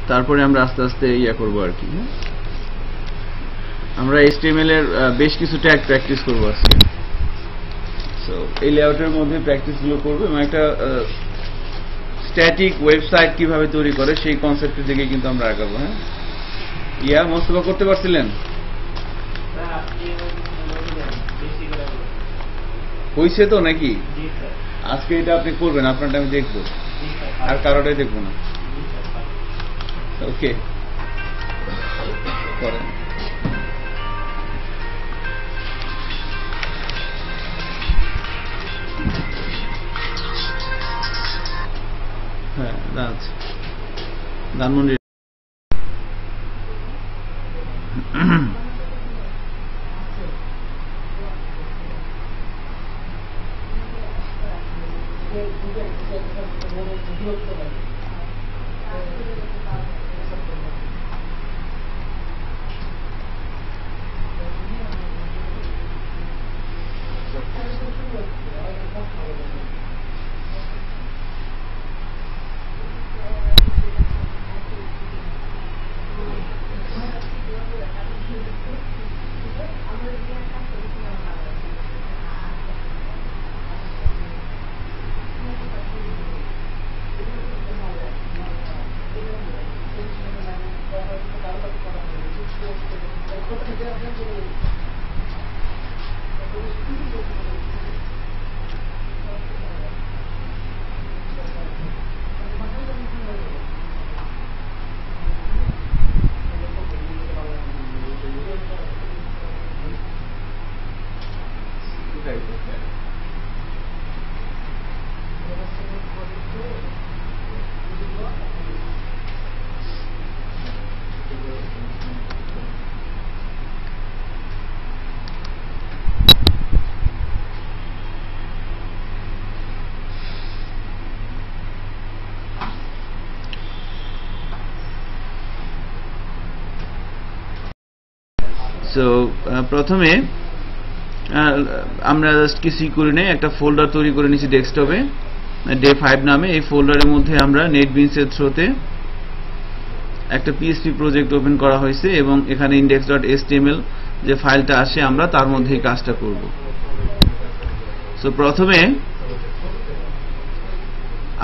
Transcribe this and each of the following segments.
তারপরে আমরা আস্তে আস্তে ইয়া করব আর কি। আমরা HTML এর বেশ কিছু ট্যাগ প্র্যাকটিস করব আজকে। সো এই লেআউটের মধ্যে প্র্যাকটিসগুলো করব এবং একটা স্ট্যাটিক ওয়েবসাইট কিভাবে তৈরি করে সেই কনসেপ্টের দিকে কিন্তু আমরা আগাবো। হ্যাঁ, ইয়া মোস্তফা করতে পারছিলেন? হইছে তো নাকি? আজকে এটা আপনি করবেন, আপনারটা আমি দেখবো, আর কারোটাই দেখবো না। ওকে, করেন। হ্যাঁ, ধানমন্ডি। সো প্রথমে আমরা জাস্ট কিছুই করি নাই, একটা ফোল্ডার তৈরি করে নিয়েছি ডেস্কটপে ডে 5 নামে। এই ফোল্ডারের মধ্যে আমরা নেটবিনসের থ্রুতে একটা PHP প্রজেক্ট ওপেন করা হয়েছে এবং এখানে index.html যে ফাইলটা আসে আমরা তার মধ্যে এই কাজটা করব। সো প্রথমে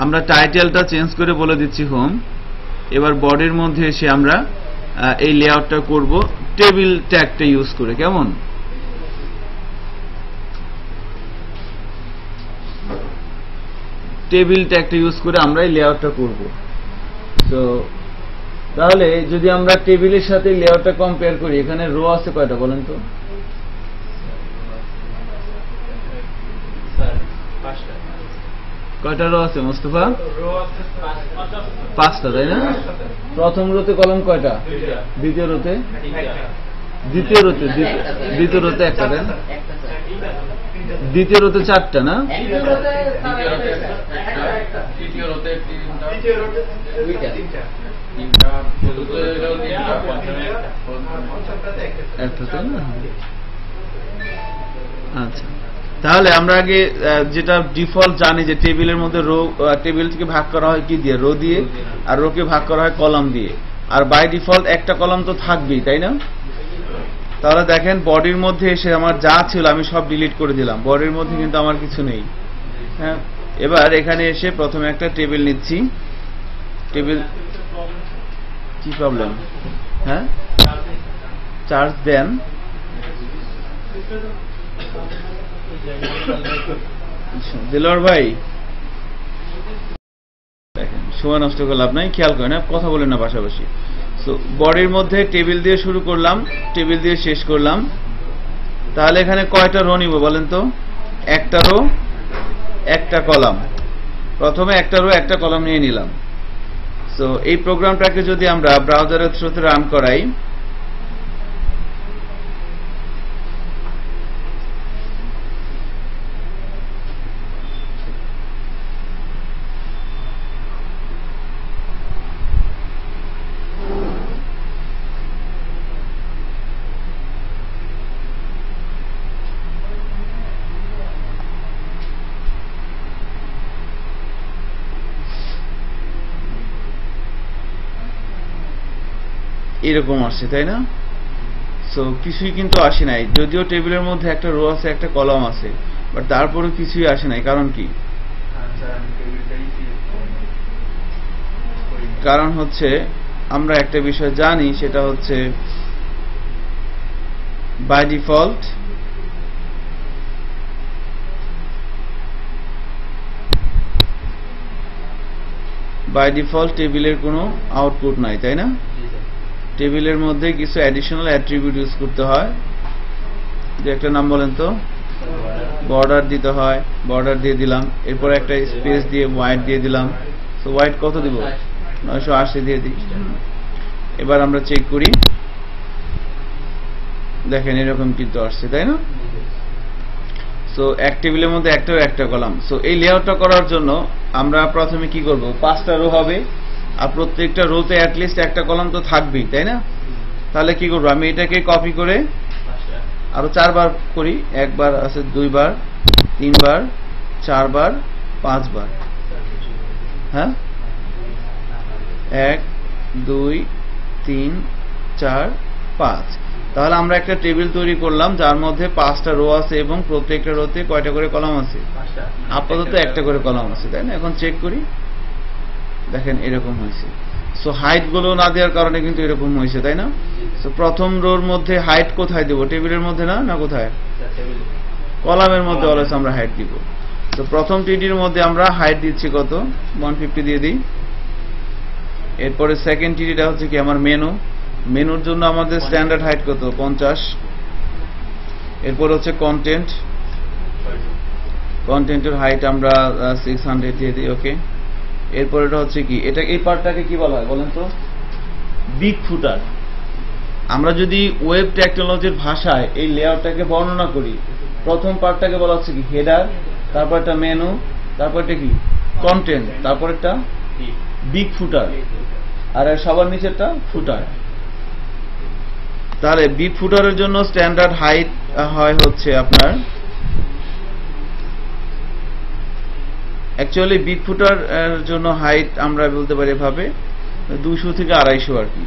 আমরা টাইটেলটা চেঞ্জ করে বলে দিচ্ছি হোম। এবার বডির মধ্যে এসে আমরা এই লেআউটটা করব টেবিল ট্যাগটা ইউজ করে। কেমন? টেবিল ট্যাগটা ইউজ করে আমরা এই লেআউটটা করব। সো তাহলে যদি আমরা টেবিলের সাথে লেআউটটা কম্পেয়ার করি, এখানে রো আছে কয়টা বলেন তো? কয়টা রো আছে মোস্তফা? 5টা, তাই না? প্রথম রোতে কলম কয়টা? দ্বিতীয় রোতে? দ্বিতীয় রোতে একটা, তাই না? দ্বিতীয় রোতে 4টা না? আচ্ছা, তাহলে আমরা আগে যেটা ডিফল্ট জানি যে টেবিলের মধ্যে রো, টেবিল থেকে ভাগ করা হয় কি দিয়ে? রো দিয়ে। আর রোকে ভাগ করা হয় কলাম দিয়ে। আর বাই ডিফল্ট একটা কলাম তো থাকবেই, তাই না? তাহলে দেখেন বডির মধ্যে এসে আমার যা ছিল আমি সব ডিলিট করে দিলাম, বডির মধ্যে কিন্তু আমার কিছু নেই। হ্যাঁ, এবার এখানে এসে প্রথমে একটা টেবিল নিচ্ছি। টেবিল কি প্রবলেম? হ্যাঁ, চার্জ দেন। দিলওয়ার ভাই দেখেন, সময় নষ্ট করে লাভ নাই, খেয়াল করেন, কথা বলেন না পাশাপাশি। সো বডির মধ্যে টেবিল দিয়ে শুরু করলাম, টেবিল দিয়ে শেষ করলাম। তাহলে এখানে কয়টা রো নিব বলেন তো? একটা রো একটা কলাম। প্রথমে একটা রো একটা কলাম নিয়ে নিলাম। সো এই প্রোগ্রামটাকে যদি আমরা ব্রাউজারের থ্রুতে রান করাই, এরকম আসছে, তাই না? সো কিছুই কিন্তু আসে নাই, যদিও টেবিলের মধ্যে একটা রো আছে একটা কলাম আছে, বাট তারপরে কিছুই আসে নাই। কারণ কি? কারণ হচ্ছে আমরা একটা বিষয় জানি, সেটা হচ্ছে বাই ডিফল্ট টেবিলের কোনো আউটপুট নাই, তাই না? টেবিলের মধ্যে কিছু অ্যাডিশনাল অ্যাট্রিবিউট ইউজ করতে হয়। যে একটা নাম বলেন তো। বর্ডার দিতে হয়, বর্ডার দিয়ে দিলাম, এরপর একটা স্পেস দিয়ে হোয়াইট দিয়ে দিলাম। তো হোয়াইট কত দিব? 980 দিয়ে দিই। এবার আমরা চেক করি, দেখেন এরকম কিন্তু আসছে, তাই না? সো এক টেবিলের মধ্যে একটা কলাম। সো এই লেআউটটা করার জন্য আমরা প্রথমে কি করব? 5টা রো হবে, আর প্রত্যেকটা রোতে অ্যাটলিস্ট একটা কলাম তো থাকবেই, তাই না? তাহলে কি করব? আমি এটাকে কপি করে আরো 4 বার করি। একবার আছে, 2 বার, 3 বার, 4 বার, 5 বার। হ্যাঁ, 1 2 3 4 5। তাহলে আমরা একটা টেবিল তৈরি করলাম যার মধ্যে 5টা রো আছে এবং প্রত্যেকটা রোতে কয়টা করে কলাম আছে? আপাতত একটা করে কলাম আছে, তাই না? এখন চেক করি, দেখেন এরকম হয়েছে। সো হাইট গুলো না দেওয়ার কারণে কিন্তু এরকম হয়েছে, তাই না? সো প্রথম রোর মধ্যে হাইট কোথায় দেব? টেবিলের মধ্যে না, না কোথায়? কলামের মধ্যে অলওয়েজ আমরা হাইট দিব। তো প্রথম টিডির মধ্যে আমরা হাইট দিচ্ছি কত? 150 দিয়ে দিই। এরপরে সেকেন্ড টিডিটা হচ্ছে কি আমার মেনুর জন্য আমাদের স্ট্যান্ডার্ড হাইট কত? 50। এরপর হচ্ছে কন্টেন্টের হাইট আমরা 600 দিয়ে দিই। ওকে, এরপর এটা হচ্ছে কি, এটা এই পার্টটাকে কি বলা হয় বলেন তো? বিগ ফুটার। আমরা যদি ওয়েব টেকনোলজির ভাষায় এই লেআউটটাকে বর্ণনা করি, প্রথম পার্টটাকে বলা হচ্ছে কি হেডার, তারপর একটা মেনু, তারপর এটা কি কন্টেন্ট, তারপর একটা বিগ ফুটার, আর সবার নিচেরটা ফুটার। তাহলে বিগ ফুটারের জন্য স্ট্যান্ডার্ড হাইট হয় হচ্ছে আপনার, অ্যাকচুয়ালি বিগ ফুটার এর জন্য হাইট আমরা বলতে পারি এভাবে 200 থেকে 250 আর কি।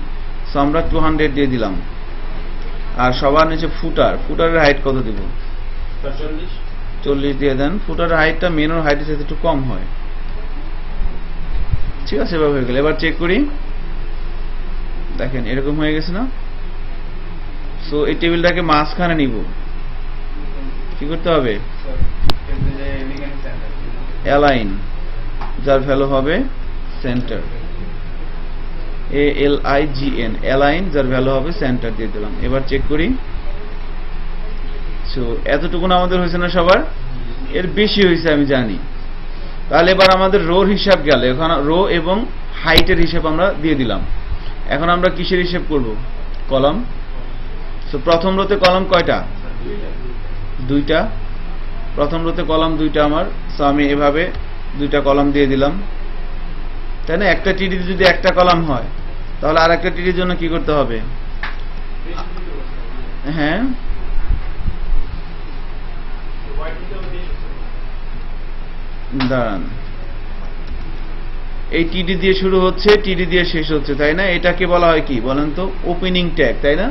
সো আমরা 200 দিয়ে দিলাম। আর সবার নিচে ফুটারের হাইট কত দিব? 40 দিয়ে দেন। ফুটারের হাইটটা মেনুর হাইটের সাথে একটু কম হয়, ঠিক আছে? এভাবে হয়ে গেল। এবার চেক করি, দেখেন এরকম হয়ে গেছে না? সো এই টেবিলটাকে মাঝখানে নিব, কি করতে হবে? অ্যালাইন, যার ভ্যালু হবে সেন্টার, ALIGN, অ্যালাইন, যার ভ্যালু হবে সেন্টার দিয়ে দিলাম। এবার চেক করি। সো এতটুকুন আমাদের হয়েছে না সবার? এর বেশি হয়েছে আমি জানি। তাহলে এবার আমাদের রোর হিসাব গেল, এখন রো এবং হাইটের হিসাব আমরা দিয়ে দিলাম। এখন আমরা কিসের হিসাব করব? কলাম। সো প্রথম রোতে কলাম কয়টা? 2টা। প্রথম রোতে কলাম 2টা আমার। সো আমি এভাবে 2টা কলাম দিয়ে দিলাম, তাই না? একটা টিডিতে যদি একটা কলাম হয়, তাহলে আর একটা টিডির জন্য কি করতে হবে? হ্যাঁ, দাঁড়ান, এই টিডি দিয়ে শুরু হচ্ছে, টিডি দিয়ে শেষ হচ্ছে, তাই না? এটাকে বলা হয় কি বলেন তো? ওপেনিং ট্যাগ, তাই না?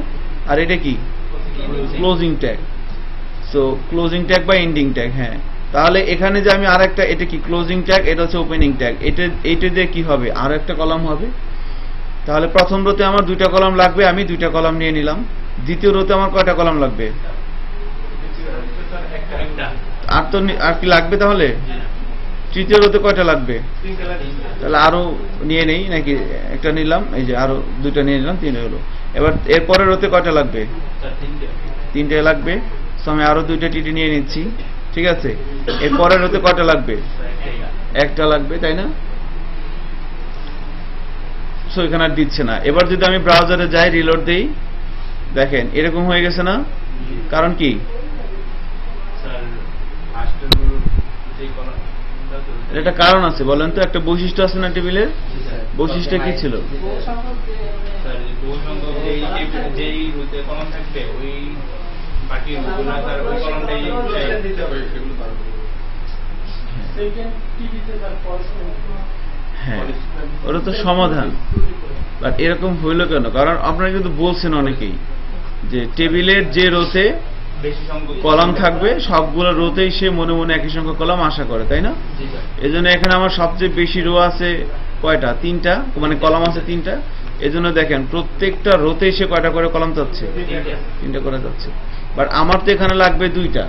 আর এটা কি? Closing tag. So closing tag বা এন্ডিং ট্যাগ। হ্যাঁ, তাহলে এখানে যে আমি আরেকটা, এটা কি ক্লোজিং ট্যাগ, এটা হচ্ছে ওপেনিং ট্যাগ। এটা দিয়ে কি হবে? আরো একটা কলাম হবে। তাহলে প্রথম রোতে আমার 2টা কলাম লাগবে, আমি 2টা কলাম নিয়ে নিলাম। দ্বিতীয় রোতে আমার কয়টা কলাম লাগবে? আর কি লাগবে? তাহলে তৃতীয় রোতে কয়টা লাগবে? তাহলে আরো নিয়ে নেই নাকি? একটা নিলাম, এই যে আরো 2টা নিয়ে নিলাম, 3 হলো। এবার এরপরের রোতে কয়টা লাগবে? 3টে লাগবে। সো আমি আরো 2টা টিডি নিয়ে নিচ্ছি, ঠিক আছে? এরপরের রোতে কয়টা লাগবে? একটা লাগবে, তাই না? সো এখানে আর দিচ্ছে না। এবার যদি আমি ব্রাউজারে যাই, রিলোড দেই, দেখেন এরকম হয়ে গেছে না? কারণ কি? একটা কারণ আছে, বলেন তো? একটা বৈশিষ্ট্য আছে না টেবিলের? বৈশিষ্ট্য কি ছিল? হ্যাঁ, ওটা তো সমাধান। বাট এরকম হইলো কেন? কারণ আপনারা কিন্তু বলছেন অনেকেই যে টেবিলের যে রোতে কলাম থাকবে সবগুলো রোতেই সে মনে মনে একই সংখ্যক কলাম আশা করে, তাই না? এজন্য এখানে আমার সবচেয়ে বেশি রো আছে কয়টা? 3টা, মানে কলাম আছে 3টা। এজন্য দেখেন প্রত্যেকটা রোতেই সে কয়টা করে কলাম যাচ্ছে? 3টা করে যাচ্ছে। বাট আমার তো এখানে লাগবে 2টা।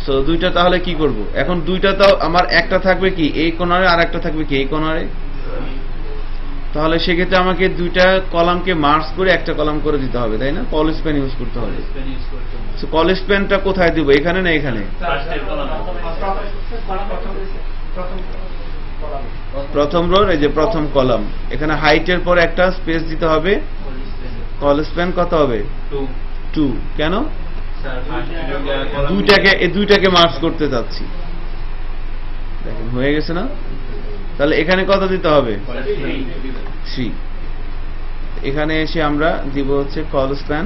সো 2টা তাহলে কি করব? এখন 2টা তাও আমার একটা থাকবে কি এই কোণারে, আর একটা থাকবে কি এই কোণারে। তাহলে সেক্ষেত্রে আমাকে 2টা কলামকে মার্জ করে একটা কলাম করে দিতে হবে, তাই না? কল স্প্যান ইউজ করতে হবে। সো কল স্প্যানটা কোথায় দিব? এখানে না এখানে? প্রথম রোর এই যে প্রথম কলাম, এখানে হাইটের পর একটা স্পেস দিতে হবে। কল স্প্যান কত হবে? 2। কেন? দুইটাকে মার্জ করতে যাচ্ছি। দেখেন হয়ে গেছে না? তাহলে এখানে কত দিতে হবে? 3। এখানে এসে আমরা দিব হচ্ছে কল স্প্যান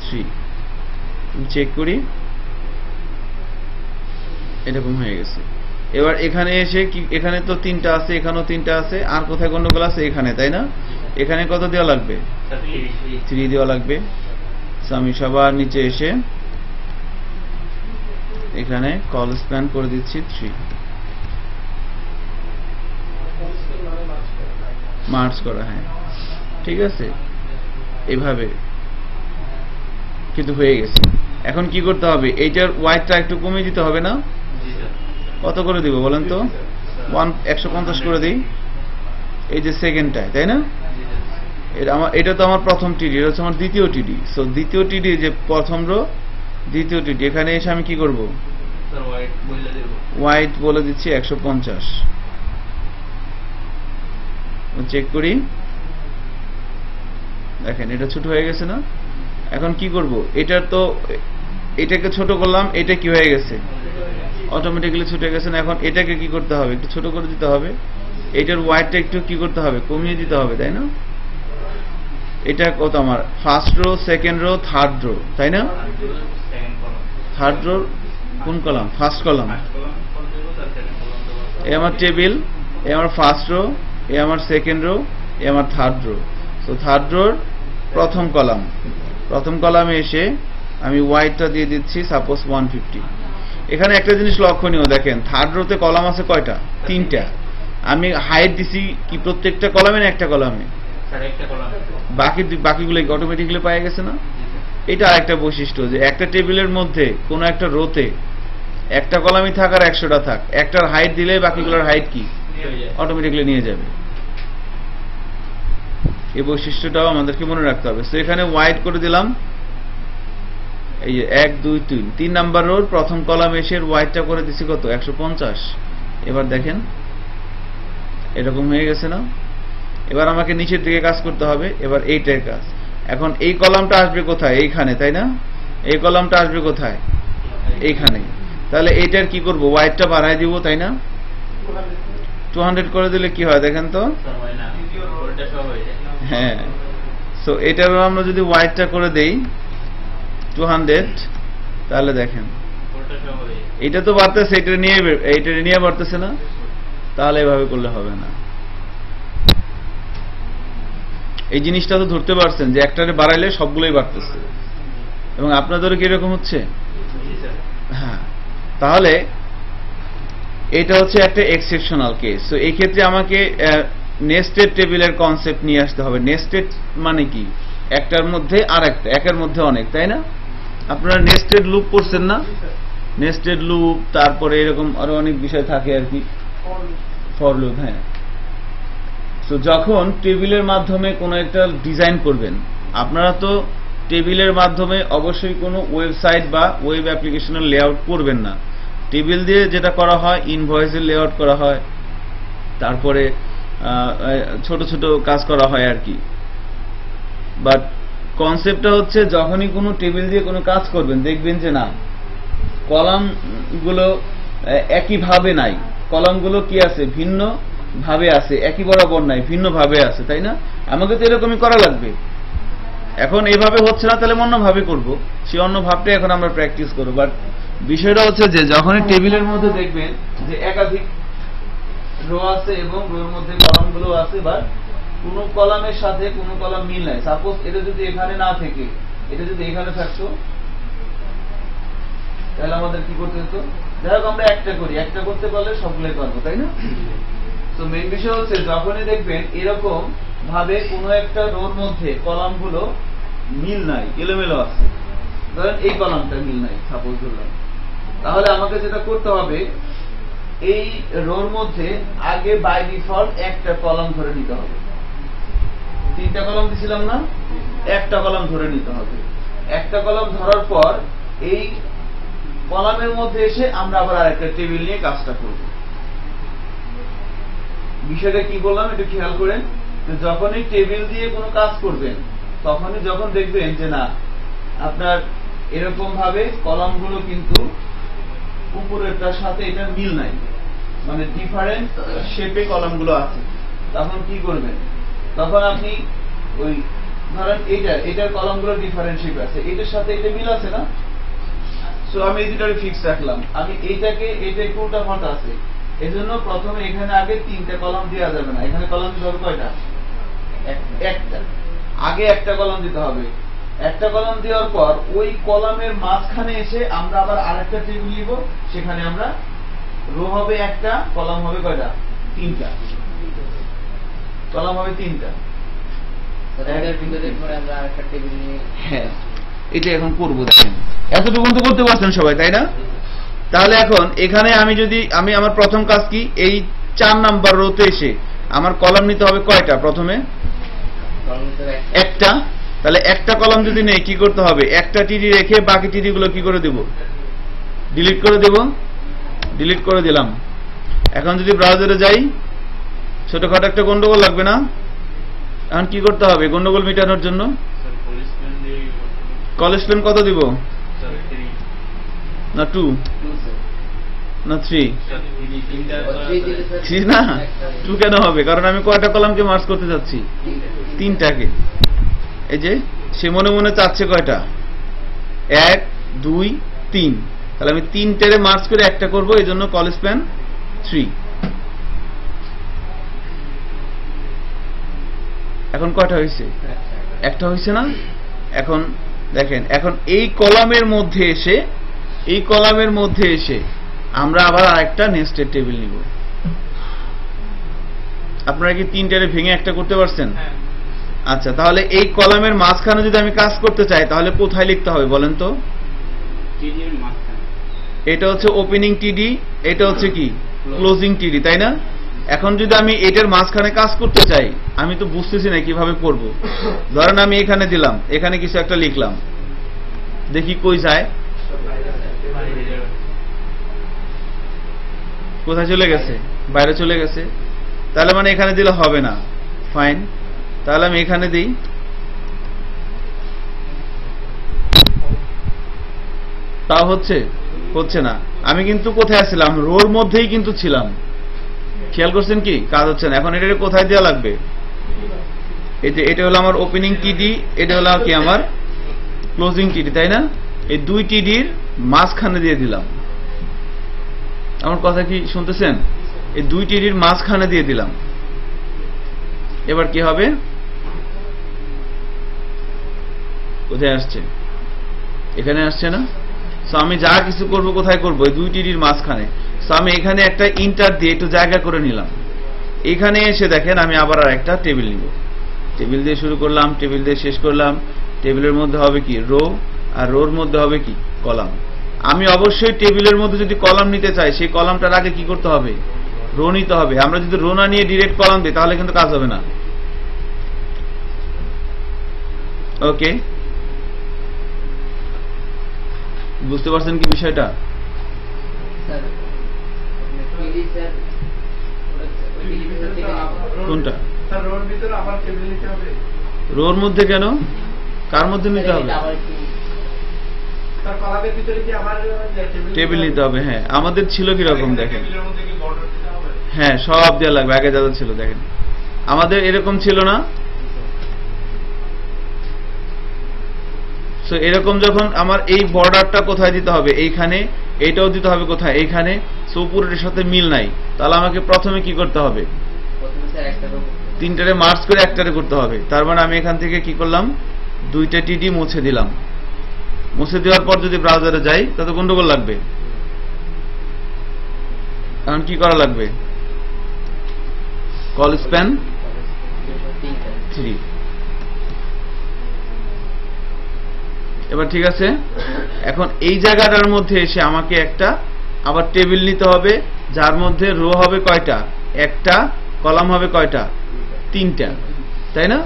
3। চেক করি, এরকম হয়ে গেছে। এবার এখানে এসে কি, এখানে তো 3টা আছে, এখানেও 3টা আছে, আর কোথায় গন্ডগোল আছে? এখানে, তাই না? এখানে কত দেওয়া লাগবে? 3 দেওয়া লাগবে। আমি সবার নিচে এসে এখানে কল স্প্যান করে দিচ্ছি 3। মার্জ করা, হ্যাঁ ঠিক আছে, এভাবে কিন্তু হয়ে গেছে। এখন কি করতে হবে? এইটার ওয়াইডটা একটু কমিয়ে দিতে হবে না? কত করে দিব বলেন তো? 150 করে দিই এই যে সেকেন্ডটায়, তাই না? এটা তো আমার প্রথম টিডি, এটা হচ্ছে আমার দ্বিতীয় টিডি। সো দ্বিতীয় টিডি যে প্রথম রো, দ্বিতীয় টিডি, এখানে এসে আমি কি করব? ওয়াইড বলে দিচ্ছি 150। চেক করি, দেখেন এটা ছোট হয়ে গেছে না? এখন কি করব? এটার তো এটাকে ছোট করলাম, এটা কি হয়ে গেছে? অটোমেটিক্যালি ছোট হয়ে গেছে না? এখন এটাকে কি করতে হবে? একটু ছোট করে দিতে হবে। এটার ওয়াইডটা একটু কি করতে হবে? কমিয়ে দিতে হবে, তাই না? এটা কত আমার? First row, second row, third row, তাই না? থার্ড রো কোন কলাম? First column. এ আমার টেবিল, এ আমার ফার্স্ট রো, এ আমার সেকেন্ড রো, এ আমার থার্ড রো। তো থার্ড রোর প্রথম কলাম, প্রথম কলামে এসে আমি ওয়াইডটা দিয়ে দিচ্ছি সাপোজ 150। এখানে একটা জিনিস লক্ষণীয়, দেখেন থার্ড রোতে কলাম আছে কয়টা? 3টা। আমি হাইট দিছি কি প্রত্যেকটা কলামে না একটা কলামে? বাকিগুলো অটোমেটিক্যালি পাওয়া গেছে না? এটা আরেকটা বৈশিষ্ট্য যে একটা টেবিলের মধ্যে কোন একটা রোতে একটা কলামই থাক আর 100টা থাক, একটার হাইট দিলে বাকিগুলোর হাইট কি অটোমেটিক্যালি নিয়ে যাবে। এই বৈশিষ্ট্যটাও আমাদেরকে মনে রাখতে হবে। তো এখানে ওয়াইড করে দিলাম, এই যে 1 2 3, 3 নাম্বার রোর প্রথম কলাম এসে ওয়াইডটা করে দিছি কত? 150। এবার দেখেন এরকম হয়ে গেছে না? এবার আমাকে নিচের দিকে কাজ করতে হবে। এবার এইটার কাজ, এখন এই কলামটা আসবে কোথায়? এইখানে, তাই না? এই কলামটা আসবে কোথায়? এইখানে। তাহলে এইটার কি করব? ওয়াইডটা বাড়ায় দিব, তাই না? 200 করে দিলে কি হয় দেখেন তো? হ্যাঁ। সো এটার আমরা যদি ওয়াইডটা করে দেই 200, তাহলে দেখেন এটা তো বাড়তেছে, এইটা নিয়ে বাড়তেছে না? তাহলে এভাবে করলে হবে না। এই জিনিসটা তো ধরতে পারছেন যে একটারে বাড়াইলে সবগুলোই বাড়তেছে, এবং আপনাদেরও কি এরকম হচ্ছে? হ্যাঁ। তাহলে এটা হচ্ছে একটা এক্সেপশনাল কেস। তো এই ক্ষেত্রে আমাকে নেস্টেড টেবিলের কনসেপ্ট নিয়ে আসতে হবে। নেস্টেড মানে কি? একটার মধ্যে আর একটা, একের মধ্যে অনেক, তাই না? আপনারা নেস্টেড লুপ করছেন না? নেস্টেড লুপ, তারপরে এরকম আরো অনেক বিষয় থাকে আর কি, ফর লুপ। হ্যাঁ। তো যখন টেবিলের মাধ্যমে কোনো একটা ডিজাইন করবেন, আপনারা তো টেবিলের মাধ্যমে অবশ্যই কোনো ওয়েবসাইট বা ওয়েব অ্যাপ্লিকেশনের লেআউট করবেন না। টেবিল দিয়ে যেটা করা হয়, ইনভয়েসের লেআউট করা হয়, তারপরে ছোট ছোট কাজ করা হয় আর কি। বাট কনসেপ্টটা হচ্ছে যখনই কোনো টেবিল দিয়ে কোনো কাজ করবেন, দেখবেন যে না, কলামগুলো একইভাবে নাই, কলামগুলো কি আছে? ভিন্ন ভাবে আছে, একই বরাবর নাই, ভিন্ন ভাবে আছে, তাই না? আমাকে তো এরকমই করা লাগবে। এখন এইভাবে হচ্ছে না, তাহলে অন্য ভাবে করবো, সেই অন্য ভাবটাই এখন আমরা প্র্যাকটিস করবো। বাট বিষয়টা হচ্ছে যে যখনই টেবিলের মধ্যে দেখবেন যে একাধিক রো আছে এবং রোর মধ্যে কলামগুলো আছে, বা কোন কলামের সাথে কোন কলাম মিল নাই। সাপোজ এটা যদি এখানে না থেকে এটা যদি এখানে থাকতো তাহলে আমাদের কি করতে হতো? যাই হোক আমরা একটা করি, একটা করতে পারলে সবগুলোই পারবো, তাই না? তো মেইন বিষয় হচ্ছে যখনই দেখবেন এরকম ভাবে কোন একটা রোর মধ্যে কলামগুলো মিল নাই, এলোমেলো আছে, ধরেন এই কলামটা মিল নাই সাপোজ ধরলাম, তাহলে আমাকে যেটা করতে হবে এই রোর মধ্যে আগে বাই ডিফল্ট একটা কলাম ধরে নিতে হবে। 3টা কলাম দিছিলাম না, একটা কলাম ধরে নিতে হবে। একটা কলাম ধরার পর এই কলামের মধ্যে এসে আমরা আবার আরেকটা টেবিল নিয়ে কাজটা করব। বিষয়টা কি বললাম একটু খেয়াল করেন, যখনই টেবিল দিয়ে কোনো কাজ করবেন তখনই যখন দেখবেন যে না আপনার এরকম ভাবে কলামগুলো কিন্তু উপরেরটার সাথে এটা মিল নাই, মানে ডিফারেন্ট শেপে কলামগুলো আছে, তখন কি করবেন? তখন আপনি ওই ধরেন এটার কলামগুলো ডিফারেন্ট শেপ আছে, এটার সাথে এটা মিল আছে না, সো আমি এই দুটাকে ফিক্স রাখলাম। আমি এটা একটু উল্টা পাল্টা আছে, এজন্য প্রথমে এখানে আগে 3টা কলাম দেওয়া যাবে না, এখানে কলাম দিতে হবে কয়টা? একটা। আগে একটা কলাম দিতে হবে। একটা কলাম দেওয়ার পর ওই কলামের মাঝখানে এসে আমরা আবার আরেকটা টেবিল নিব, সেখানে আমরা রো হবে একটা, কলাম হবে কয়টা? 3টা। কলাম হবে 3টা। হ্যাঁ, এটা এখন করবো, দেখেন এতটুকু তো করতে পারছেন সবাই, তাই না? তাহলে এখন এখানে আমি আমার প্রথম কাজ কি, এই 4 নাম্বার রোতে এসে আমার কলাম নিতে হবে কয়টা? প্রথমে একটা। তাহলে একটা কলাম যদি নেই কি করতে হবে? একটা টিডি রেখে বাকি টিডি গুলো কি করে দেব? ডিলিট করে দেব। ডিলিট করে দিলাম। এখন যদি ব্রাউজারে যাই, ছোটখাটো একটা গন্ডগোল লাগবে না? এখন কি করতে হবে গন্ডগোল মেটানোর জন্য? কলেজ পেন কত দিব? না 2 না 3? 3 না, 2 কেন হবে? কারণ আমি কয়টা কলামকে মার্জ করতে যাচ্ছি? 3টাকে। এই যে সে মনে মনে চাচ্ছে কয়টা? 1 2 3। তাহলে আমি 3টারে মার্জ করে একটা করব, এই জন্য কলেজ পেন 3। এখন কয়টা হয়েছে? একটা হয়েছে না? এখন দেখেন, এখন এই কলামের মধ্যে এসে আমরা আবার আরেকটা নেস্টেড টেবিল নিব। আপনারা কি 3টারে ভেঙে একটা করতে পারছেন? আচ্ছা, তাহলে এই কলামের মাঝখানে যদি আমি কাজ করতে চাই তাহলে কোথায় লিখতে হবে বলেন তো? এটা হচ্ছে ওপেনিং টিডি, এটা হচ্ছে কি ক্লোজিং টিডি, তাই না? এখন যদি আমি এটার মাঝখানে কাজ করতে চাই, আমি তো বুঝতেছি না কিভাবে করব। ধরেন আমি এখানে দিলাম, এখানে কিছু একটা লিখলাম, দেখি কই যায়, কোথায় চলে গেছে? বাইরে চলে গেছে। তাহলে মানে এখানে দিলে হবে না। ফাইন, তাহলে আমি এখানে দিই। তাও হচ্ছে না। আমি কিন্তু কোথায় ছিলাম? রোর মধ্যেই কিন্তু ছিলাম। খেয়াল করছেন কি? কাজ হচ্ছে না। এখন এটা কোথায় দেওয়া লাগবে? এই যে এটা হলো আমার ওপেনিং টিডি, এটা হলো কি আমার ক্লোজিং টিডি, তাই না? এই 2 টিডির মাঝখানে দিয়ে দিলাম। আমার কথা কি শুনতেছেন? এই 2 টিডির মাঝখানে দিয়ে দিলাম। এবার কি হবে? কোথায় আসছে? এখানে আসছে না? সো আমি যা কিছু করব কোথায় করব? এই 2 টিডির মাঝখানে। সো আমি এখানে একটা ইন্টার দিয়ে একটু জায়গা করে নিলাম। এখানে এসে দেখেন আমি আবার আরেকটা টেবিল নিব। টেবিল দিয়ে শুরু করলাম, টেবিল দিয়ে শেষ করলাম। টেবিলের মধ্যে হবে কি রো, আর রোর মধ্যে হবে কি কলাম। আমি অবশ্যই টেবিলের মধ্যে যদি কলাম নিতে চাই, সেই কলামটার আগে কি করতে হবে? রো নিতে হবে। আমরা যদি রো না নিয়ে ডিরেক্ট কলাম দিই তাহলে কিন্তু কাজ হবে না। ওকে, বুঝতে পারছেন কি বিষয়টা? কোনটা? রোর মধ্যে কেন? কার মধ্যে নিতে হবে? টেবিল নিতে হবে। হ্যাঁ, আমাদের ছিল কিরকম দেখেন। হ্যাঁ, সব দেওয়া লাগবে। আগে যাদের ছিল দেখেন, আমাদের এরকম ছিল না। সো এরকম যখন আমার এই বর্ডারটা কোথায় দিতে হবে? এইখানে। এইটাও দিতে হবে কোথায়? এইখানে। সো উপরের সাথে মিল নাই, তাহলে আমাকে প্রথমে কি করতে হবে? তিনটারে মার্জ করে একটারে করতে হবে। তার মানে আমি এখান থেকে কি করলাম, দুইটা টিডি মুছে দিলাম। মুছে দেওয়ার পর যদি ব্রাউজারে যাই তাতে গন্ডগোল লাগবে। এখন কি করা লাগবে, কল স্প্যান 3। এবার ঠিক আছে, এখন এই জায়গাটার মধ্যে এসে আমাকে একটা আবার টেবিল নিতে হবে, যার মধ্যে রো হবে কয়টা, একটা, কলাম হবে কয়টা, 3টা, তাই না?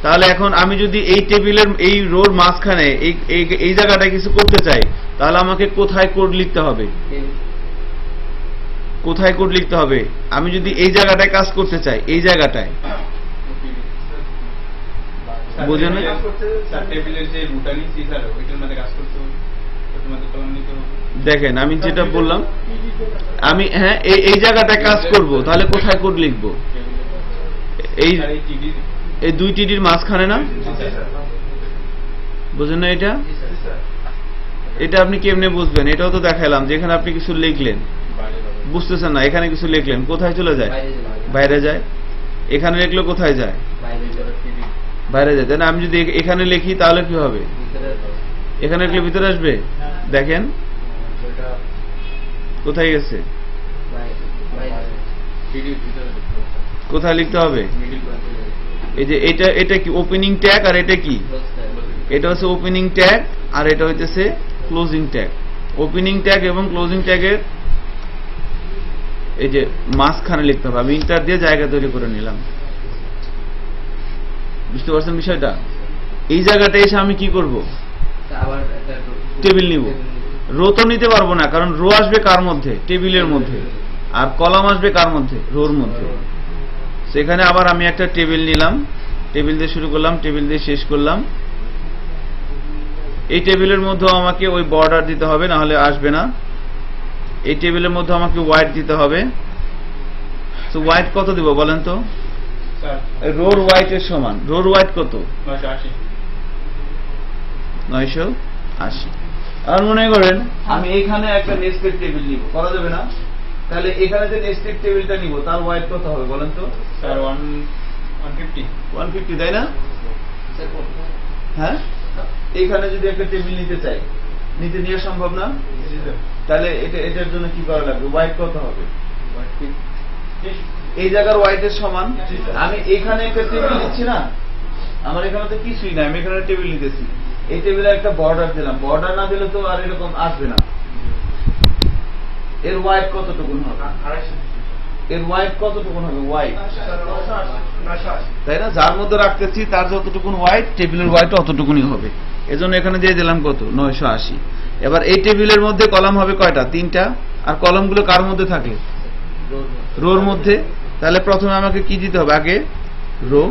তাহলে এখন আমি যদি এই টেবিলের এই রোর মাঝখানে এই জায়গাটায় কিছু করতে চাই, তাহলে আমাকে কোথায় কোড লিখতে হবে, কোথায় কোড লিখতে হবে? আমি যদি এই জায়গাটায় কাজ করতে চাই, এই জায়গাটায় বুঝেন, দেখেন আমি যেটা বললাম, আমি হ্যাঁ এই জায়গাটায় কাজ করব, তাহলে কোথায় কোড লিখবো? এই দুই টিডির মাঝখানে না, বুঝেন না? এটা আপনি কেমনে বুঝবেন? এটাও তো দেখাইলাম, যেখানে আপনি কিছু লিখলেন, বুঝতেছেন না, এখানে কিছু লিখলেন, কোথায় চলে যায়, বাইরে যায়। এখানে লিখলে কোথায় যায়, বাইরে যায়, তাই না? আমি যদি এখানে লিখি তাহলে কি হবে, এখানে লিখলে ভিতরে আসবে। দেখেন কোথায় গেছে, কোথায় লিখতে হবে? এই যে এটা কি ওপেনিং ট্যাগ, আর এটা কি, এটা হচ্ছে ওপেনিং ট্যাগ, আর এটা হইতেছে ক্লোজিং ট্যাগ। ওপেনিং ট্যাগ এবং ক্লোজিং ট্যাগের এই যে মাঝখানে লিখতে হবে। আমি ইন্টার দিয়ে জায়গা তৈরি করে নিলাম, বুঝতে পারছেন বিষয়টা? এই জায়গাটা এসে আমি কি করব, টেবিল নিব। রো তো নিতে পারবো না, কারণ রো আসবে কার মধ্যে, টেবিলের মধ্যে, আর কলাম আসবে কার মধ্যে, রোর মধ্যে। সেখানে আবার আমি একটা টেবিল নিলাম, টেবিল দিয়ে শুরু করলাম, টেবিল দিয়ে শেষ করলাম। এই টেবিলের মধ্যে আমাকে ওই বর্ডার দিতে হবে, না হলে আসবে না। এই টেবিলের মধ্যে আমাকে হোয়াইট দিতে হবে। তো হোয়াইট কত দিব বলেন তো? রোর হোয়াইটের সমান। রোর হোয়াইট কত? 980। আর মনে করেন আমি এখানে একটা নেস্টেড টেবিল নিব, করা যাবে না? তাহলে এখানে যে নেস্টেড টেবিলটা নিব তার হোয়াইট কত হবে বলেন তো? স্যার 150, তাই না? হ্যাঁ, এখানে যদি একটা টেবিল নিতে চাই, নিতে নেওয়া সম্ভব না? তাহলে এটার জন্য কি করা লাগবে, হোয়াইট কত হবে? এই জায়গার হোয়াইটের সমান। আমি এখানে একটা টেবিল নিচ্ছি না, আমার এখানে তো কিছুই না, আমি এখানে টেবিল নিতেছি, এই টেবিলে একটা বর্ডার দিলাম। বর্ডার না দিলে তো আর এরকম আসবে না। এর হোয়াইট কতটুকুন হবে? এর হোয়াইট কতটুকুন হবে? হোয়াইট, তাই না? যার মধ্যে রাখতেছি তার যতটুকুন হোয়াইট, টেবিলের হোয়াইট অতটুকুনই হবে। এজন্য এখানে দিয়ে দিলাম কত, 980। এবার এই টেবিলের মধ্যে কলাম হবে কয়টা? 3টা। আর কলামগুলো কার মধ্যে থাকে? রোর মধ্যে। তাহলে প্রথমে আমাকে কি দিতে হবে, আগে রো,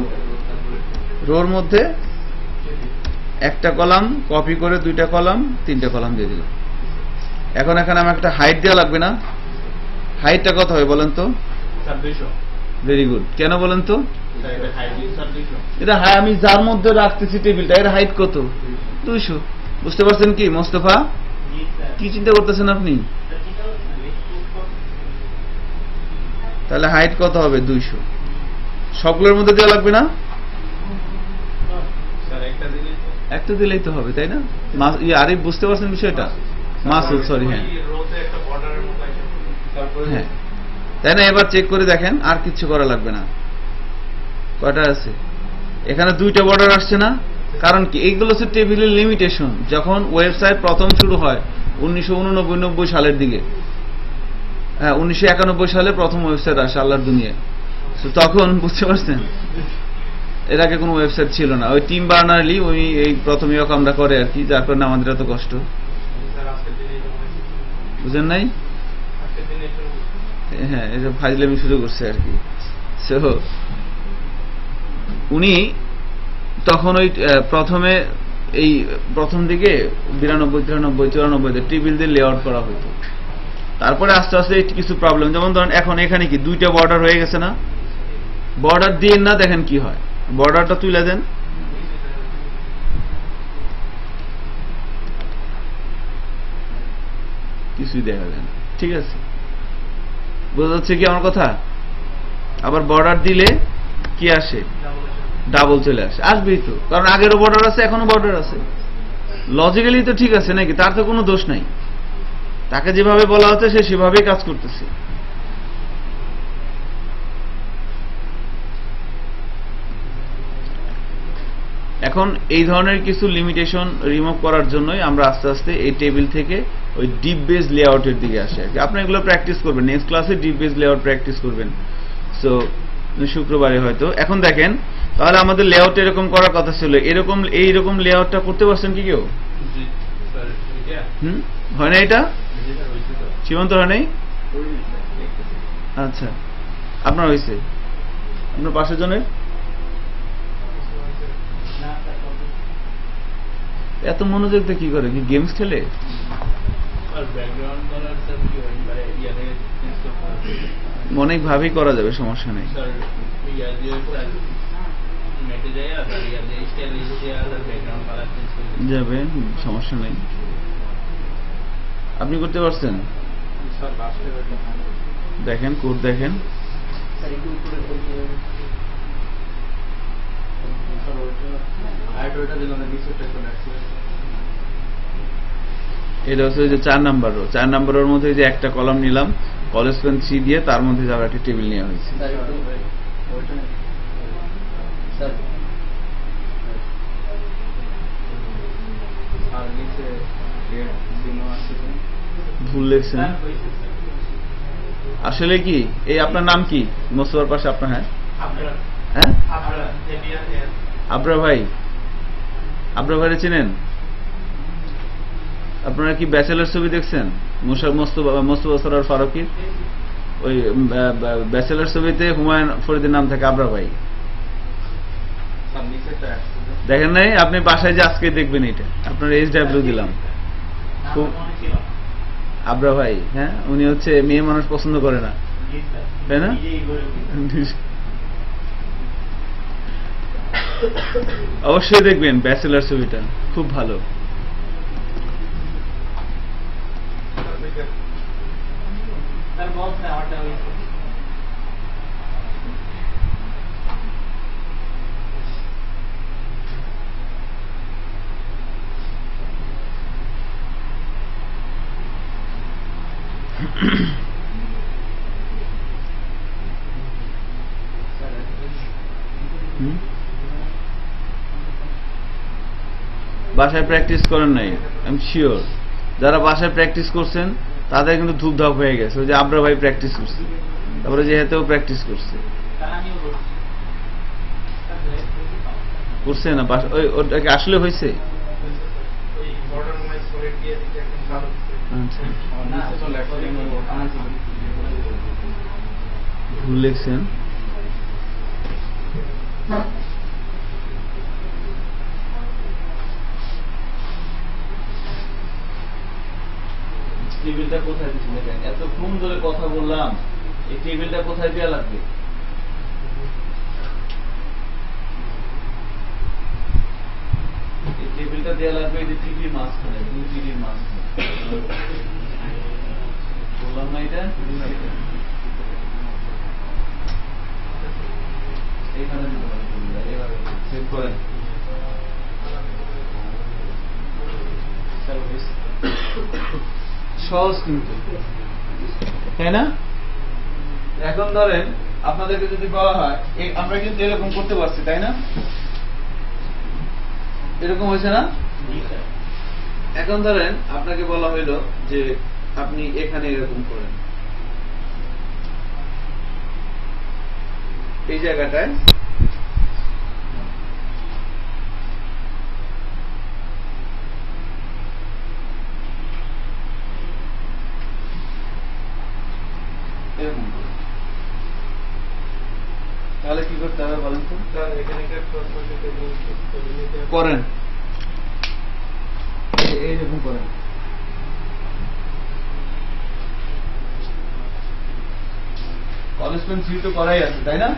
রোর মধ্যে একটা কলাম কপি করে 2টা কলাম 3টা কলাম দিয়ে দিলাম। এখন এখানে আমার একটা হাইট দেওয়া লাগবে না? হাইটটা কত হবে বলেন তো? 200। Very good. কেন বলেন তো? এটা আমি যার মধ্যে রাখতেছি টেবিলটা, এর হাইট কত? 200। বুঝতে পারছেন কি মোস্তফা? কি চিন্তা করতেছেন আপনি? তাহলে হাইট কত হবে? 200। সবগুলোর মধ্যে দেওয়া লাগবে না? একটা দিলেই তো হবে, তাই না? আরিফ বুঝতে পারছেন বিষয়টা? মাসুদ, সরি, হ্যাঁ হ্যাঁ, তাই না? এবার চেক করে দেখেন, আর কিছু করা লাগবে না। কয়টা আছে এখানে? 2টা বর্ডার আসছে না? কারণ কি, এইগুলো হচ্ছে টেবিলের লিমিটেশন। যখন ওয়েবসাইট প্রথম শুরু হয় 1989-90 সালের দিকে, হ্যাঁ 1991 সালে প্রথম ওয়েবসাইট আসে আল্লাহর দুনিয়ায়। তখন বুঝতে পারছেন, এর আগে কোনো ওয়েবসাইট ছিল না। ওই টিম বার্নারলি ওই এই প্রথমে আমরা করে আর কি, যার কারণে আমাদের এত কষ্ট, বুঝেন নাই? হ্যাঁ, এটা ফাইজলামি শুরু করছে আর কি। সো উনি তখন ওই প্রথমে এই প্রথম দিকে 92-93-94 টেবিল দিয়ে লেআউট করা হতো। তারপরে আস্তে আস্তে কিছু প্রবলেম, যেমন ধরেন এখন এখানে কি 2টা বর্ডার হয়ে গেছে না? বর্ডার দিয়ে না, দেখেন কি হয়, বর্ডারটা তুলে দেন, কিছুই দেখা যায় না। ঠিক আছে, বোঝা যাচ্ছে কি আমার কথা? আবার বর্ডার দিলে কি আসে? ডাবল চলে আসে, আসবেই তো, কারণ আগেরও বর্ডার আছে, এখনো বর্ডার আছে। লজিক্যালি তো ঠিক আছে নাকি? তার তো কোনো দোষ নাই, তাকে যেভাবে বলা হচ্ছে সে সেভাবেই কাজ করতেছে। এখন এই ধরনের কিছু লিমিটেশন রিমুভ করার জন্যই আমরা আস্তে আস্তে এই টেবিল থেকে ওই ডিপ বেস লেআউটের দিকে আসি আর কি। আপনি এগুলো প্র্যাকটিস করবেন, নেক্সট ক্লাসে ডিপ বেস লেআউট প্র্যাকটিস করবেন, সো শুক্রবারে হয়তো। এখন দেখেন, তাহলে আমাদের লেআউট এরকম করার কথা ছিল, এরকম এইরকম লেআউটটা করতে পারছেন কি কেউ? হয় না? এটা সীমান্ত হয় নাই? আচ্ছা, আপনার হয়েছে? আপনার পাশের জনের? এত মনোযোগ দিয়ে কি করে? কি গেমস খেলে? অনেক ভাবেই করা যাবে, সমস্যা নেই। যাবে, সমস্যা নেই। আপনি করতে পারছেন? দেখেন কোড, দেখেন এটা হচ্ছে যে 4 নাম্বার রো। 4 নাম্বারের মধ্যে যে একটা কলাম নিলাম, কলেজ পেন 3 দিয়ে, তার মধ্যে যারা একটা টেবিল নেওয়া হয়েছে। ভুল লিখছেন আসলে। কি এই আপনার নাম কি? মোস্তফার পাশে আপনার? হ্যাঁ হ্যাঁ, আবরা ভাই। আবরা ভাইরে চিনেন? আপনারা কি ব্যাচেলার ছবি দেখছেন? মোস্তফা সরোয়ার ফারুকীর ওই ব্যাচেলার ছবিতে হুমায়ুন ফরিদের নাম থাকে আবরা ভাই। দেখেন নাই? আপনি বাসায় যে আজকে দেখবেন, এটা আপনার HW দিলাম। আবরা ভাই, হ্যাঁ, উনি হচ্ছে মেয়ে মানুষ পছন্দ করে না, তাই না? অবশ্যই দেখবেন ব্যাচেলার ছবিটা, খুব ভালো। বাসায় প্র্যাকটিস করেন নাই, আই এম শিওর। যারা বাসায় প্র্যাকটিস করছেন তাদের কিন্তু ধূপধাপ হয়ে গেছে। ওই যে আবরা ভাই প্র্যাকটিস করছে, তারপরে যেহেতু প্র্যাকটিস করছে না ওটাকে আসলে হয়েছে। ভুল লিখছেন। টেবিলটা কোথায় দিচ্ছেন? দেখেন, এতক্ষণ ধরে কথা বললাম, এই টেবিলটা কোথায় দেওয়া লাগবে? এই টেবিলটা দেওয়া লাগবে এই যে টিভির মাঝখানে, 2 টিভির মাঝখানে। বললাম না এটা? এইখানে দিতে হবে, এভাবে সেভ করেন। সহজ কিন্তু, তাই না? এখন ধরেন আপনাদেরকে যদি বলা হয়, আমরা কিন্তু এরকম করতে পারছি, তাই না? এরকম হয়েছে না? এখন ধরেন আপনাকে বলা হইল যে আপনি এখানে এরকম করেন, এই জায়গাটায় এরকম তাহলে কি করতে হবে বলেন তো? করেন এইরকম করেন। কলেজ পেন 3 তো করাই আছে, তাই না?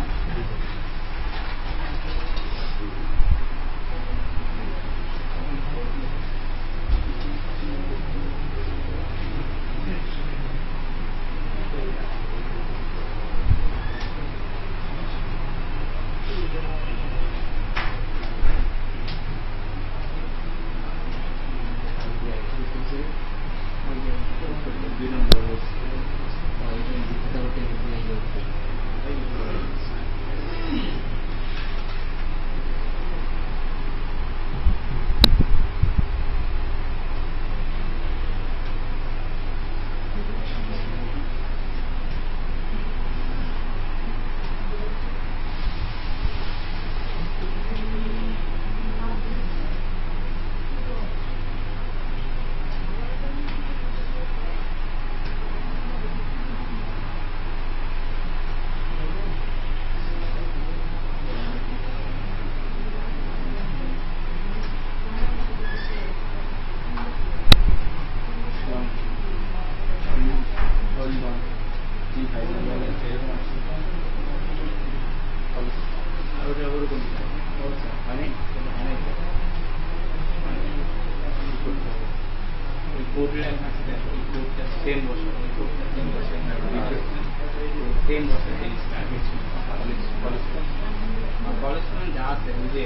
আছে যে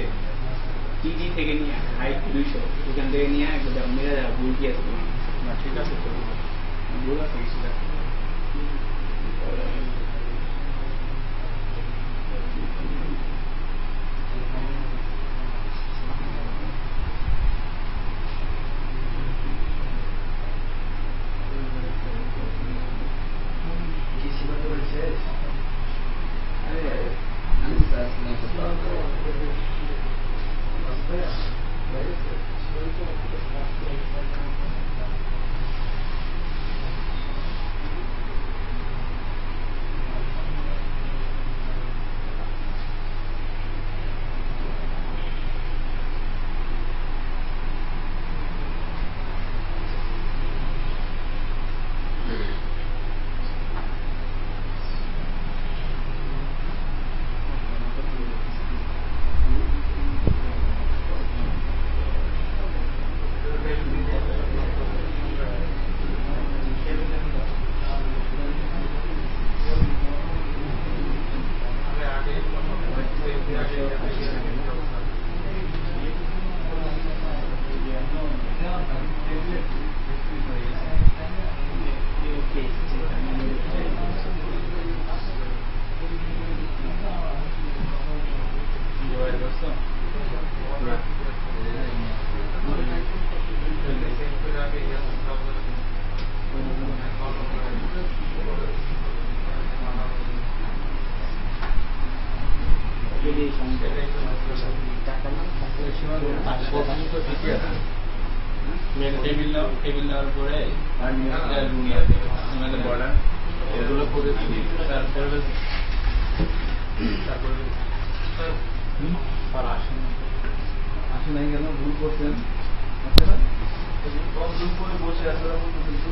টিজি থেকে নিয়ে হাইট 200 ওখান থেকে নিয়ে একদম মেরে যাওয়া ভুল কি আছে না ঠিক আছে তো ভুল আছে সেটা টেবিল নেওয়ার পরে আর রুনি আছে আমাদের বর্ডার এগুলো করে তারপরে আসে নাই কেন ভুল করছেন ভুল করে বসে আসলে কিন্তু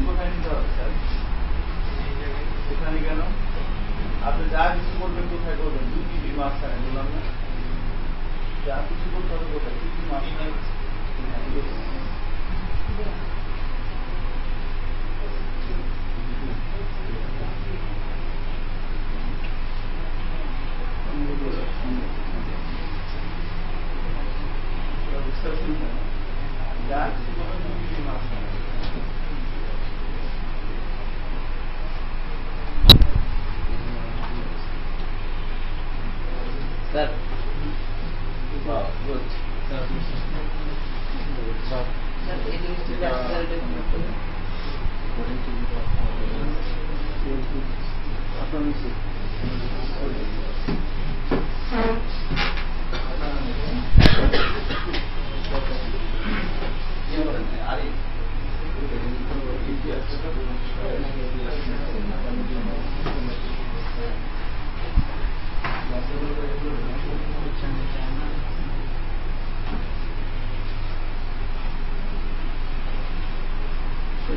কোথায় নিতে হবে স্যার এখানে কেন আপনি যা কিছু করবেন কোথায় করবেন 2 ডিগ্রি মাঝখানে বললাম না যা কিছু করতে হবে কোথায় 2 ডিগ্রি মাঝখানে যা কিছু করবেন 2 ডিগ্রি মাঝখানে Sir. Wow, good. Sir, it is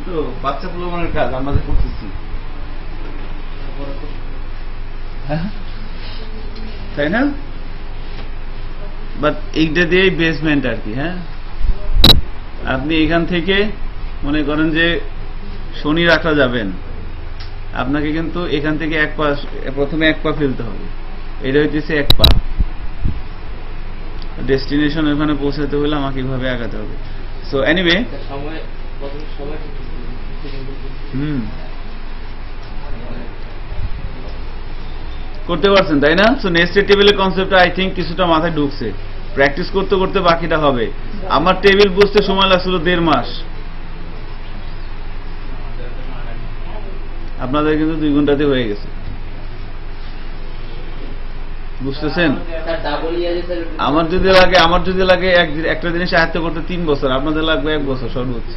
তো বাচ্চা প্রলোভনের কাজ আমাদের করতেছি তাই না বাট এইটা দিয়েই বেসমেন্ট আর কি হ্যাঁ আপনি এখান থেকে মনে করেন যে শনি রাখা যাবেন আপনাকে কিন্তু এখান থেকে এক পা প্রথমে এক পা ফেলতে হবে এটা হইতেছে এক পা ডেস্টিনেশন ওখানে পৌঁছাতে হলে আমাকে এইভাবে আগাতে হবে সো এনিওয়ে সময় করতে পারছেন তাই না সো নেস্টেড টেবিলের কনসেপ্টটা আই থিঙ্ক কিছুটা মাথায় ঢুকছে প্র্যাকটিস করতে করতে বাকিটা হবে আমার টেবিল বুঝতে সময় লাগছিল 1.5 মাস আপনাদের কিন্তু 2 ঘন্টাতে হয়ে গেছে বুঝতেছেন আমার যদি লাগে একটা জিনিস আয়ত্ত করতে 3 বছর আপনাদের লাগবে 1 বছর সর্বোচ্চ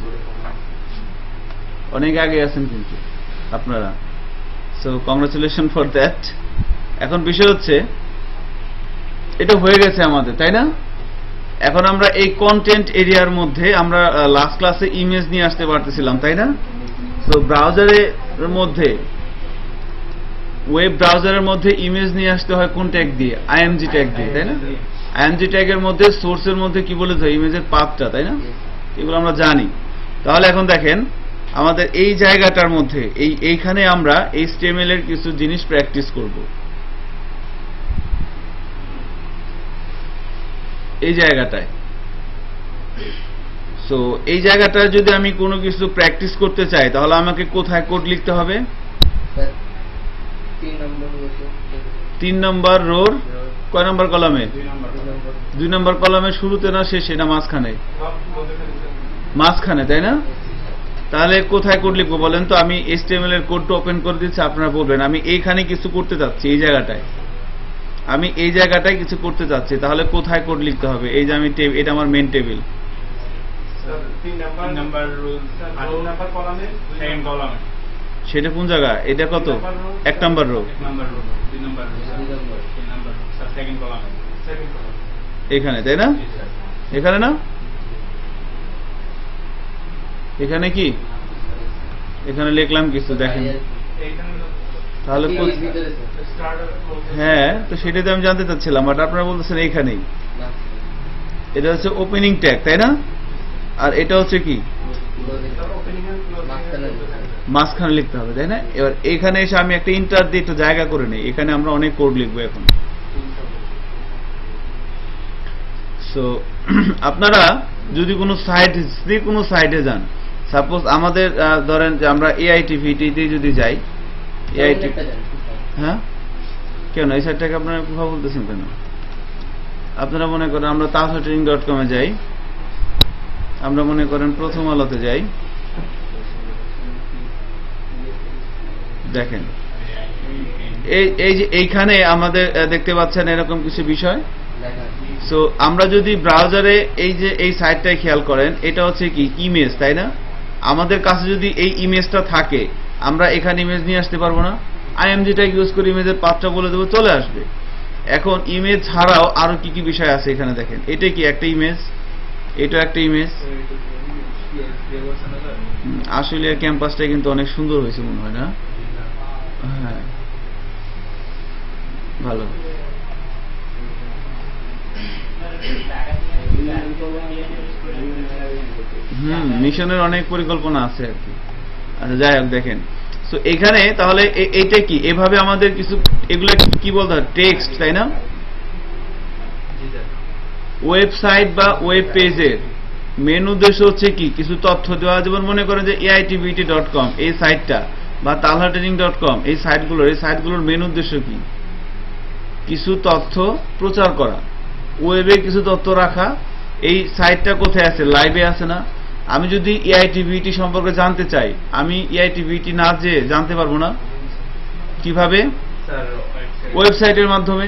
অনেক আগে আছেন কিন্তু আপনারা সো কংগ্রাচুলেশন ফর দ্যাট এখন বিষয় হচ্ছে এটা হয়ে গেছে আমাদের তাই না এখন আমরা এই কন্টেন্ট এরিয়ার মধ্যে আমরা লাস্ট ক্লাসে ইমেজ নিয়ে আসতে পারতেছিলাম তাই না সো ব্রাউজারের মধ্যে ওয়েব ব্রাউজারের মধ্যে ইমেজ নিয়ে আসতে হয় কোন ট্যাগ দিয়ে আইএমজি ট্যাগ দিয়ে তাই না আইএমজি ট্যাগের মধ্যে সোর্সের মধ্যে কি বলে যায় ইমেজের পাথটা তাই না এগুলো আমরা জানি তাহলে এখন দেখেন আমাদের এই জায়গাটার মধ্যে এইখানে আমরা HTML এর কিছু জিনিস প্র্যাকটিস করব। এই জায়গাটায় সো এই জায়গাটায় যদি আমি কোনো কিছু প্র্যাকটিস করতে চাই তাহলে আমাকে কোথায় কোড লিখতে হবে? 3 নম্বর রোর কয় নম্বর কলামে? 2 নম্বর কলামের শুরুতে না শেষে না মাঝখানে? মাঝখানে, তাই না? তাহলে কোথায় কোড লিখবো বলেন তো? আমি HTML এর কোডটা ওপেন করে দিচ্ছি, আপনারা বলবেন আমি এইখানে কিছু করতে চাচ্ছি, এই জায়গাটায় আমি এই জায়গাটায় কিছু করতে চাচ্ছি, তাহলে কোথায় কোড লিখতে হবে? এই যে আমি এটা আমার মেইন টেবিল, সেটা কোন জায়গা? এটা কত? 1 নম্বর রো, এখানে, তাই না? এখানে না, এখানে কি? এখানে লিখলাম কিছু, দেখেন তাহলে হ্যাঁ, তো সেটাতে আমি জানতে চাচ্ছিলাম, বাট আপনারা বলতেছেন এইখানেই। এটা হচ্ছে ওপেনিং ট্যাগ, তাই না? আর এটা হচ্ছে কি? মাঝখানে লিখতে হবে, তাই না? এবার এখানে এসে আমি একটা ইন্টার দিয়ে একটু জায়গা করে নেই, এখানে আমরা অনেক কোড লিখবো এখন। সো আপনারা যদি কোনো সাইটে যান, সাপোজ আমাদের ধরেন যে আমরা AITVT তে যদি যাই, হ্যাঁ কেন এই সাইটটাকে আপনারা কথা বলতেছেন কেন? আপনারা মনে করেন আমরা tasatraining.com এ যাই, আমরা মনে করেন প্রথম আলোতে যাই, দেখেন এই যে এইখানে আমাদের দেখতে পাচ্ছেন এরকম কিছু বিষয়। সো আমরা যদি ব্রাউজারে এই সাইটটায় খেয়াল করেন, এটা হচ্ছে কি ইমেজ, তাই না? আমাদের কাছে যদি এই ইমেজটা থাকে, আমরা এখানে ইমেজ নিয়ে আসতে পারবো না? IMG-টা ইউজ করে ইমেজের পাথটা বলে দেবো, চলে আসবে। এখন ইমেজ ছাড়াও আরো কি কি বিষয় আছে এখানে দেখেন, এটা কি একটা ইমেজ, এটা একটা ইমেজ। আসলে ক্যাম্পাসটা কিন্তু অনেক সুন্দর হয়েছে মনে হয় না? হ্যাঁ, ভালো। মিশনের অনেক পরিকল্পনা আছে আর কি। আচ্ছা যাই হোক, দেখেন সো এখানে তাহলে এইটা কি, এভাবে আমাদের কিছু এগুলো কি বলতে হয়? টেক্সট, তাই না? ওয়েবসাইট বা ওয়েব পেজের মেন উদ্দেশ্য হচ্ছে কি কিছু তথ্য দেওয়া। যেমন মনে করেন যে AITVT.com এই সাইটটা বা tasatraining.com এই সাইটগুলোর মেন উদ্দেশ্য কি? কিছু তথ্য প্রচার করা, ওয়েবে কিছু তথ্য রাখা। এই সাইটটা কোথায় আছে? লাইভে আছে না? আমি যদি AITVT সম্পর্কে জানতে চাই, আমি AITVT না যে জানতে পারবো না। কিভাবে? ওয়েবসাইটের মাধ্যমে।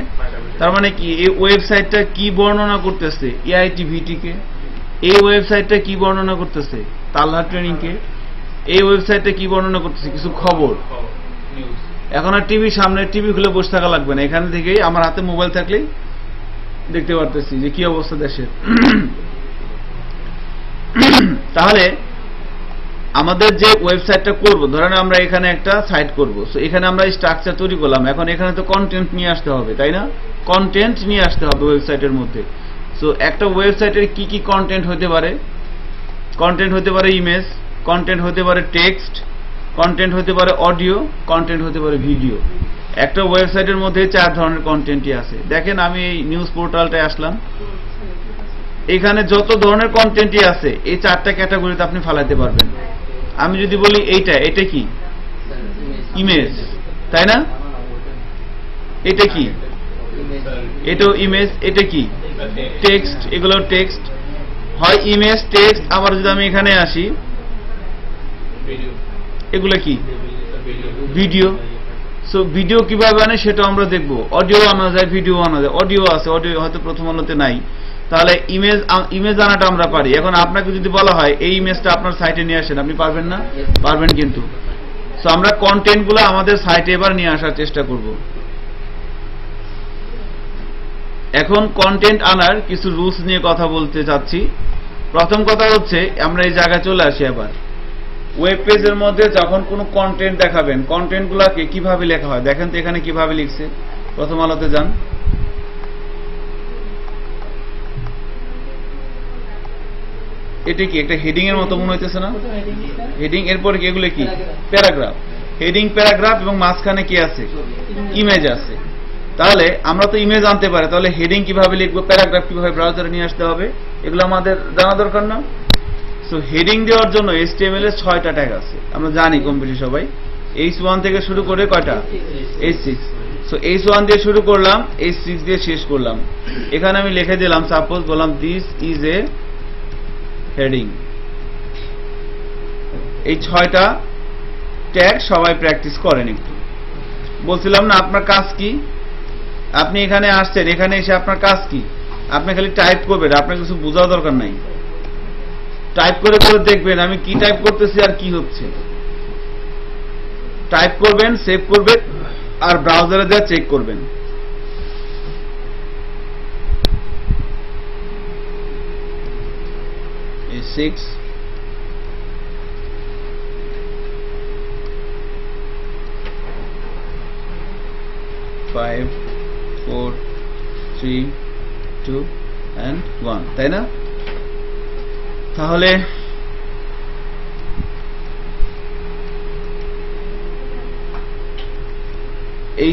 তার মানে কি এই ওয়েবসাইটটা কি বর্ণনা করতেছে? AITVT কে। এই ওয়েবসাইটটা কি বর্ণনা করতেছে? তালহা ট্রেনিং কে। এই ওয়েবসাইটটা কি বর্ণনা করতেছে? কিছু খবর। এখন আর টিভি খুলে বসে থাকা লাগবে না, এখান থেকেই আমার হাতে মোবাইল থাকলেই দেখতে পারতেছি যে কি অবস্থা দেশের। তাহলে আমাদের যে ওয়েবসাইটটা করব, ধরেন আমরা এখানে একটা সাইট করব, সো এখানে আমরা স্ট্রাকচার তৈরি করলাম। এখন এখানে তো কন্টেন্ট নিয়ে আসতে হবে, তাই না? কন্টেন্ট নিয়ে আসতে হবে ওয়েবসাইটের মধ্যে। সো একটা ওয়েবসাইটের কি কি কন্টেন্ট হতে পারে? কন্টেন্ট হতে পারে ইমেজ, কন্টেন্ট হতে পারে টেক্সট, কন্টেন্ট হতে পারে অডিও, কন্টেন্ট হতে পারে ভিডিও। একটা ওয়েবসাইটের মধ্যে 4 ধরনের কন্টেন্টই আছে। দেখেন আমি এই নিউজ পোর্টালটায় আসলাম, এখানে যত ধরনের কন্টেন্টই আছে এই 4টা ক্যাটাগরিতে আপনি ফালাইতে পারবেন। আমি যদি বলি এটা কি? ইমেজ, তাই না? এটা কি? এটাও ইমেজ। এটা কি? টেক্সট। এগুলো টেক্সট, হয় ইমেজ, টেক্সট। আবার যদি আমি এখানে আসি, এগুলো কি? ভিডিও। সো ভিডিও কিভাবে আনে সেটা আমরা দেখব। অডিও আনা যায়, ভিডিও আনা যায়। অডিও আছে, অডিও হয়তো প্রথম আলোতে নাই। তাহলে ইমেজ আনাটা আমরা পারি। এখন আপনাকে যদি বলা হয় এই ইমেজটা আপনার সাইটে নিয়ে আসেন, আপনি পারবেন না? পারবেন কিন্তু। সো আমরা কন্টেন্টগুলো আমাদের সাইটে এবার নিয়ে আসার চেষ্টা করব। এখন কন্টেন্ট আনার কিছু রুলস নিয়ে কথা বলতে চাচ্ছি। প্রথম কথা হচ্ছে, আমরা এই জায়গায় চলে আসি। আবার ওয়েব পেজের মধ্যে যখন কোনো কন্টেন্ট দেখাবেন, কন্টেন্টগুলোকে কিভাবে লেখা হয় দেখেন তো। এখানে কিভাবে লিখছে? প্রথম আলোতে যান, এটা কি একটা হেডিং এর মতো মনে হইতেছে না? হেডিং, এরপরে কি এগুলো কি প্যারাগ্রাফ, হেডিং প্যারাগ্রাফ এবং মাঝখানে কি আছে ইমেজ আছে। তাহলে আমরা তো ইমেজ আনতে পারি, তাহলে হেডিং কিভাবে লিখবো, প্যারাগ্রাফ কিভাবে ব্রাউজারে নিয়ে আসতে হবে, এগুলো আমাদের জানা দরকার না? সো হেডিং দেওয়ার জন্য HTML এর 6টা ট্যাগ আছে, আমরা জানি কম বেশি সবাই। H1 থেকে শুরু করে কয়টা? H6। সো H1 দিয়ে শুরু করলাম, H6 দিয়ে শেষ করলাম। এখানে আমি লিখে দিলাম, সাপোজ বললাম দিস ইজ এ হেডিং। এই 6টা ট্যাগ সবাই প্র্যাকটিস করেন একটু। বলছিলাম না আপনার কাজ কি, আপনি এখানে আসছেন, এখানে এসে আপনার কাজ কি, আপনি খালি টাইপ করবেন, আপনার কিছু বোঝার দরকার নাই। টাইপ করে করে দেখবেন আমি কি টাইপ করতেছি আর কি হচ্ছে। টাইপ করবেন, সেভ করবেন, আর ব্রাউজারে যা চেক করবেন। এই 6 5 4 3 2 and 1, তাই না? তাহলে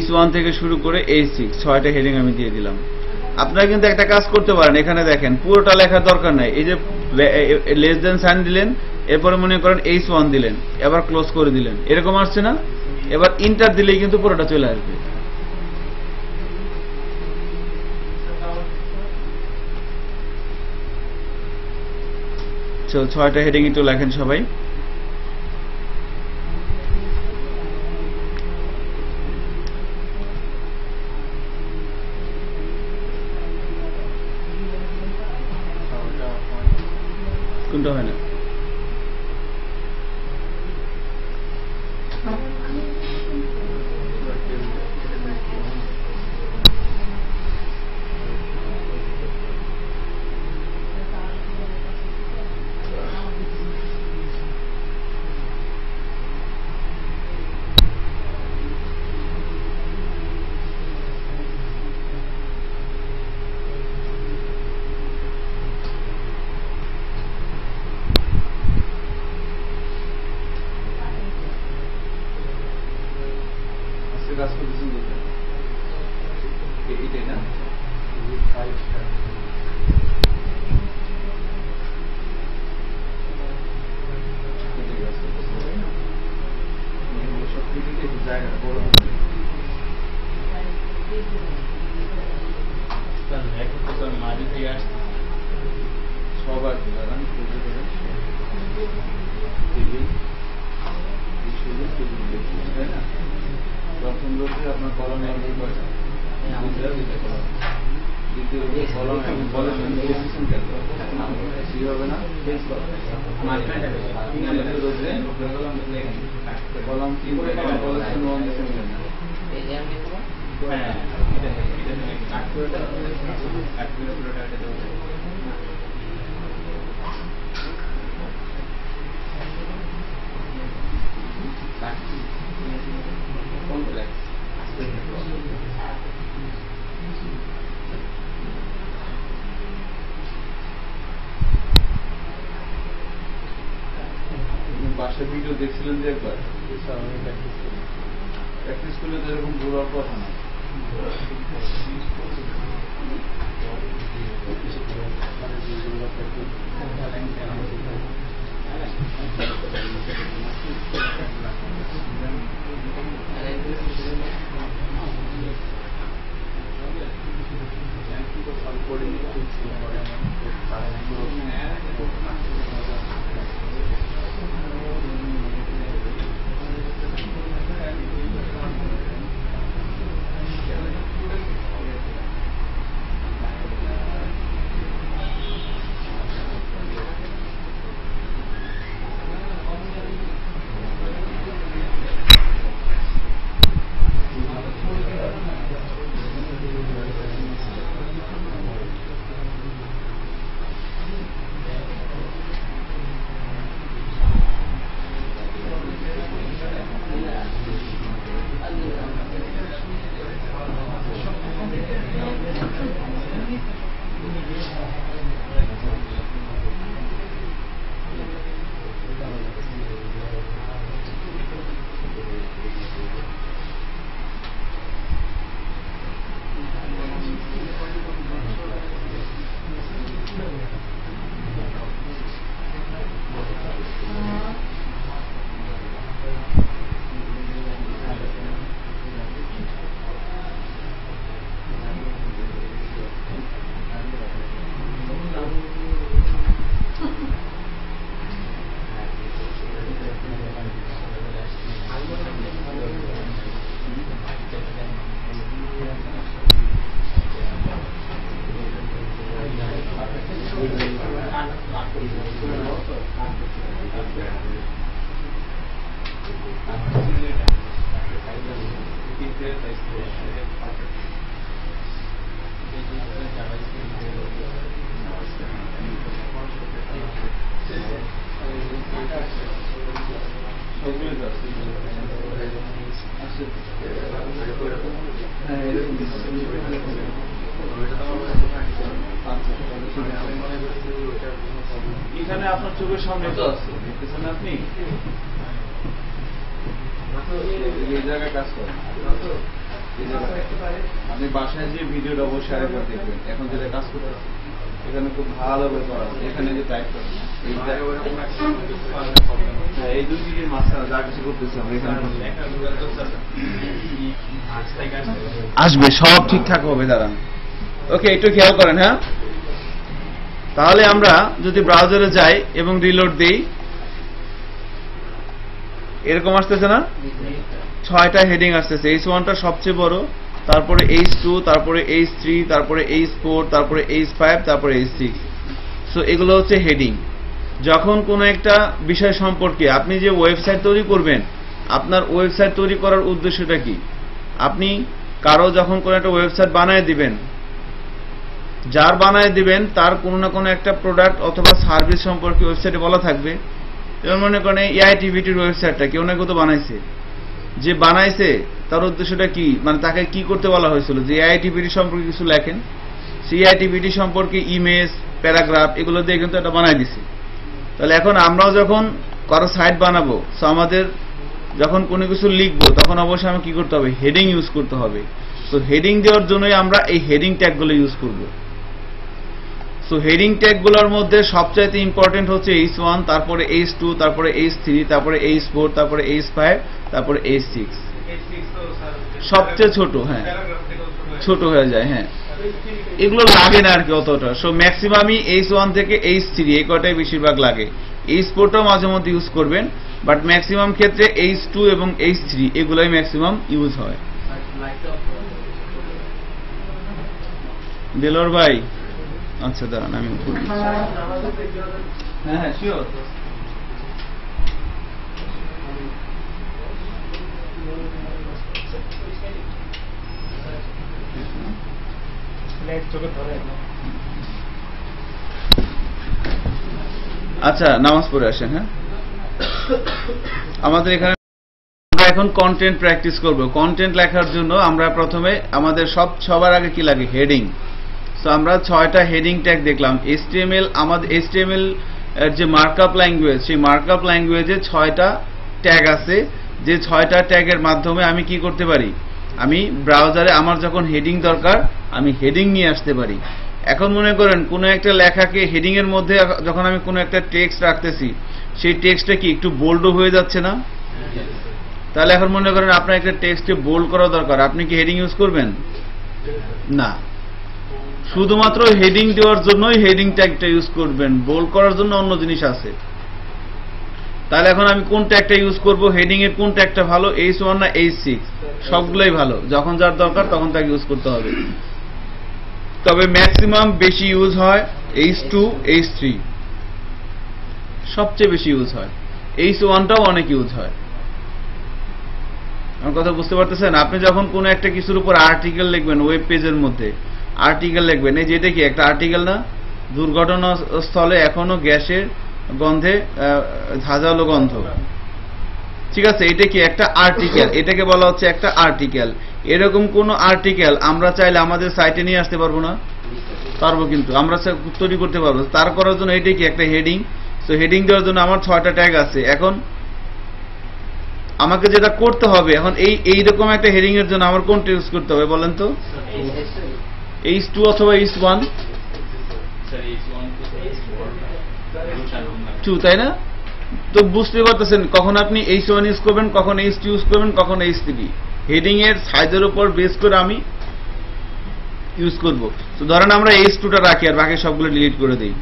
H1 থেকে শুরু করে H6 6টা হেডিং আমি দিয়ে দিলাম। আপনারা কিন্তু একটা কাজ করতে পারেন, এখানে দেখেন পুরোটা লেখার দরকার নাই। এই যে লেস দেন সাইন দিলেন, এরপরে মনে করেন H1 দিলেন, এবার ক্লোজ করে দিলেন, এরকম আসছে না? এবার ইন্টার দিলেই কিন্তু পুরোটা চলে আসবে। চল 6টা হেডিং একটু লেখেন সবাই। কোনটা হয় না? কাজ করতেছেন কোথায়? এইটাই না? জায়গাটা বড় মাঝে থেকে আসছে সবার তাই না? প্রথম রোধে আপনার কলমে কয়টা? দ্বিতীয় কলম কলম হবে না, কলম কি করে বাসায় ভিডিও দেখছিলেন যে একবার প্র্যাকটিস করলে তো এরকম ঘোরার কথা না। এখানে আপনার চোখের সামনে তো আছে, দেখতেছেন আপনি এই জায়গায় কাজ করেন, আপনি বাসায় যে ভিডিওটা অবশ্যই আরেকবার দেখবেন। এখন যেটা কাজ করতে এখানে খুব ভালোভাবে করা আছে, এখানে যে টাইপ করেন এই দুই দিকের মাঝখানে যা কিছু করতেছি আমরা এখানে আসবে, সব ঠিকঠাক হবে। দাঁড়ান, ওকে, একটু খেয়াল করেন। হ্যাঁ, তাহলে আমরা যদি ব্রাউজারে যাই এবং রিলোড দেই, এরকম আসতেছে না, 6টা হেডিং আসতেছে। H1টা সবচেয়ে বড়, তারপরে H2, তারপরে H3, তারপরে H4, তারপরে H5, তারপরে H6। সো এগুলো হচ্ছে হেডিং। যখন কোনো একটা বিষয় সম্পর্কে আপনি যে ওয়েবসাইট তৈরি করবেন, আপনার ওয়েবসাইট তৈরি করার উদ্দেশ্যটা কি? আপনি কারো যখন কোনো একটা ওয়েবসাইট বানায় দিবেন, যার বানায় দিবেন তার কোনো না কোনো একটা প্রোডাক্ট অথবা সার্ভিস সম্পর্কে ওয়েবসাইটে বলা থাকবে। যেমন মনে করেন এআইটিভিটির ওয়েবসাইটটা কেউ না কেউ তো বানাইছে, যে বানাইছে তার উদ্দেশ্যটা কি, মানে তাকে কি করতে বলা হয়েছিল, যে এআইটিভিটি সম্পর্কে কিছু লেখেন, সেই এআইটিভিটি সম্পর্কে ইমেজ, প্যারাগ্রাফ এগুলো দিয়ে কিন্তু এটা বানাই দিছি। তাহলে এখন আমরাও যখন কারো সাইট বানাবো, সো আমাদের যখন কোনো কিছু লিখবো তখন অবশ্যই আমি কি করতে হবে, হেডিং ইউজ করতে হবে। তো হেডিং দেওয়ার জন্যই আমরা এই হেডিং ট্যাগগুলো ইউজ করব। সো হেডিং ট্যাগগুলোর মধ্যে সবচাইতে ইম্পর্টেন্ট হচ্ছে H1, তারপরে H2, তারপরে H3, তারপরে H4, তারপরে H5, তারপরে H6। সবচেয়ে ছোট, হ্যাঁ ছোট হয়ে যায়, হ্যাঁ এগুলো লাগে না আর কি অতটা। সো ম্যাক্সিমামই H1 থেকে H3 এই কটাই বেশিরভাগ লাগে। H4টাও মাঝে মধ্যে ইউজ করবেন, বাট ম্যাক্সিমাম ক্ষেত্রে H2 এবং H3 এগুলাই ম্যাক্সিমাম ইউজ হয়। দেলোয়ার ভাই, আচ্ছা দাঁড়ান আমি হ্যাঁ হ্যাঁ শিওর। আচ্ছা নামাজ পড়ে আসেন। হ্যাঁ, আমাদের এখানে আমরা এখন কন্টেন্ট প্র্যাকটিস করব। কন্টেন্ট লেখার জন্য আমরা প্রথমে আমাদের সবার আগে কি লাগে, হেডিং। সো আমরা 6টা হেডিং ট্যাগ দেখলাম। HTML, আমাদের HTML এর যে মার্কআপ ল্যাঙ্গুয়েজ, সেই মার্কআপ ল্যাঙ্গুয়েজে 6টা ট্যাগ আছে, যে 6টা ট্যাগের মাধ্যমে আমি কি করতে পারি, আমি ব্রাউজারে আমার যখন হেডিং দরকার আমি হেডিং নিয়ে আসতে পারি। এখন মনে করেন কোনো একটা লেখাকে হেডিং এর মধ্যে যখন আমি কোনো একটা টেক্সট রাখতেছি, সেই টেক্সটটা কি একটু বোল্ড হয়ে যাচ্ছে না? তাহলে এখন মনে করেন আপনার একটা টেক্সটকে বোল্ড করা দরকার, আপনি কি হেডিং ইউজ করবেন না? শুধুমাত্র হেডিং দেওয়ার জন্যই হেডিং ট্যাগটা ইউজ করবেন, বোল্ড করার জন্য অন্য জিনিস আছে। তাহলে এখন আমি কোন ট্যাগটা ইউজ করব, হেডিং এর কোন ট্যাগটা ভালো, H1 না H6? সবগুলোই ভালো, যখন যার দরকার তখন তাকে ইউজ করতে হবে। তবে ম্যাক্সিমাম বেশি ইউজ হয় H2, H3 সবচেয়ে বেশি ইউজ হয়। H1টাও অনেক ইউজ হয়। আমার কথা বুঝতে পারতেছেন? আপনি যখন কোনো একটা কিছুর উপর আর্টিকেল লিখবেন, ওয়েব পেজের মধ্যে আর্টিকেল লিখবেন, এই যেটা কি একটা আর্টিকেল না? দুর্ঘটনাস্থলে এখনো গ্যাসের গন্ধে ঝাঁঝালো গন্ধ, ঠিক আছে, এটা কি একটা আর্টিকেল, এটাকে বলা হচ্ছে একটা আর্টিকেল। এরকম কোন আর্টিকেল আমরা চাইলে আমাদের সাইটে নিয়ে আসতে পারবো না? পারবো, কিন্তু আমরা তৈরি করতে পারবো। তার করার জন্য এটা কি একটা হেডিং। তো হেডিং দেওয়ার জন্য আমার 6টা ট্যাগ আছে। এখন আমাকে যেটা করতে হবে, এখন এইরকম একটা হেডিং এর জন্য আমার কোনটা ইউজ করতে হবে বলেন তো? H2 অথবা H1? 2, তাই না? তো বুঝতে পারতেছেন কখন আপনি H1 ইউজ করবেন, কখন H2 ইউজ করবেন, কখন H3। হেডিং এর সাইজের উপর বেস করে আমি ইউজ করব। তো ধরেন আমরা H2টা রাখি আর বাকি সবগুলো ডিলিট করে দেই।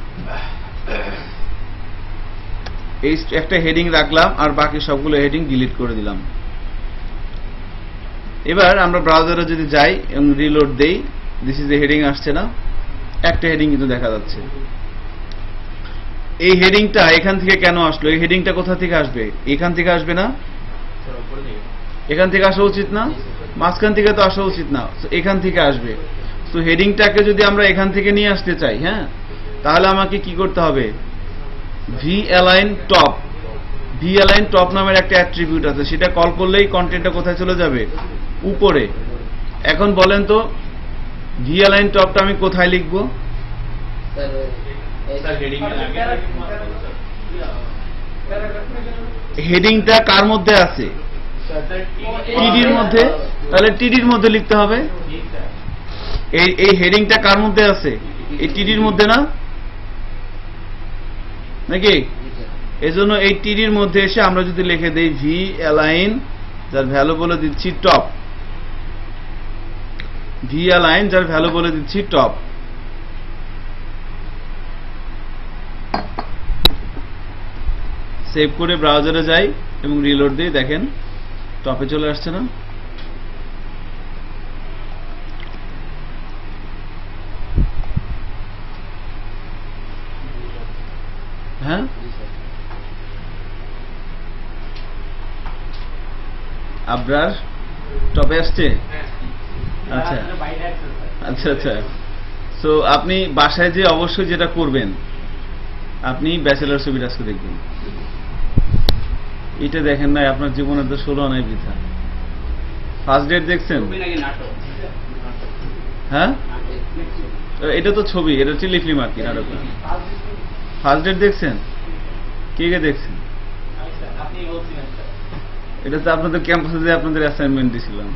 একটা হেডিং রাখলাম আর বাকি সবগুলো হেডিং ডিলিট করে দিলাম। এবার আমরা ব্রাউজারে যদি যাই এবং রিলোড দেই, দিস ইজ এ হেডিং, আসছে না? একটা হেডিং কিন্তু দেখা যাচ্ছে। এই হেডিংটা এখান থেকে কেন আসলো? এই হেডিংটা কোথা থেকে আসবে? এখান থেকে আসবে না? এখান থেকে আসা উচিত না? মাঝখান থেকে তো আসা উচিত না, এখান থেকে আসবে। তো হেডিংটাকে যদি আমরা এখান থেকে নিয়ে আসতে চাই, হ্যাঁ, তাহলে আমাকে কি করতে হবে? V align top, V align top নামের একটা অ্যাট্রিবিউট আছে, সেটা কল করলেই কন্টেন্টটা কোথায় চলে যাবে? উপরে। এখন বলেন তো ভি অ্যালাইন টপটা আমি কোথায় লিখব? হেডিংটা কার মধ্যে আছে? টিডির মধ্যে। তাহলে টিডির মধ্যে লিখতে হবে। এই হেডিংটা কার মধ্যে আছে? এই টিডির মধ্যে না, নাকি? এজন্য এই টিডির মধ্যে এসে আমরা যদি লিখে দেই ভি অ্যালাইন, যার ভ্যালু বলে দিচ্ছি টপ, ভি অ্যালাইন যার ভ্যালু বলে দিচ্ছি টপ। সেভ করে ব্রাউজারে যাই এবং রিলোড দিই, দেখেন টপে চলে আসছে না? হ্যাঁ, আবরার টপে আসছে। আচ্ছা আচ্ছা আচ্ছা। সো আপনি বাসায় যে অবশ্যই যেটা করবেন, আপনি ব্যাচেলার ছবিটা আজকে দেখবেন। এটা দেখেন নাই, আপনার জীবনে তো 16 আনাই বৃথা। ফার্স্ট ডেট দেখছেন? হ্যাঁ, এটা তো ছবি, এটা টেলিফিল্ম আর কি, নাটক। ফার্স্ট ডেট দেখছেন? কে কে দেখছেন? এটা তো আপনাদের ক্যাম্পাসে যে আপনাদের অ্যাসাইনমেন্ট দিছিলাম।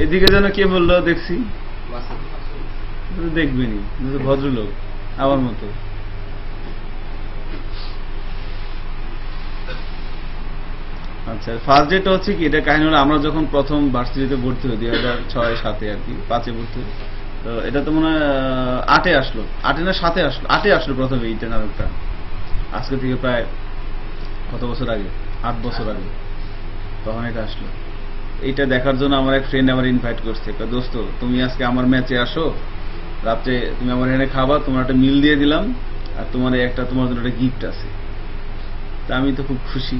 এদিকে যেন কে বললো দেখছি, দেখবেনি, ভদ্রলোক আমার মতো। আচ্ছা, ফার্স্ট ডেটা হচ্ছে কি, এটা কাহিনী হলো আমরা যখন প্রথম ভার্সিটিতে ভর্তি হই 2006-7 আর কি, 5-এ ভর্তি হই। তো এটা তো মনে হয় 8-এ আসলো, 8-এ না 7-এ আসলো, 8-এ আসলো প্রথমে এইটা নাটকটা। আজকে থেকে প্রায় কত বছর আগে? 8 বছর আগে তখন এটা আসলো। এইটা দেখার জন্য আমার এক ফ্রেন্ড আমার ইনভাইট করছে, দোস্ত তুমি আজকে আমার ম্যাচে আসো, রাত্রে তুমি আমার এখানে খাবা, তোমার একটা মিল দিয়ে দিলাম, আর তোমার জন্য একটা গিফট আছে। তা আমি তো খুব খুশি,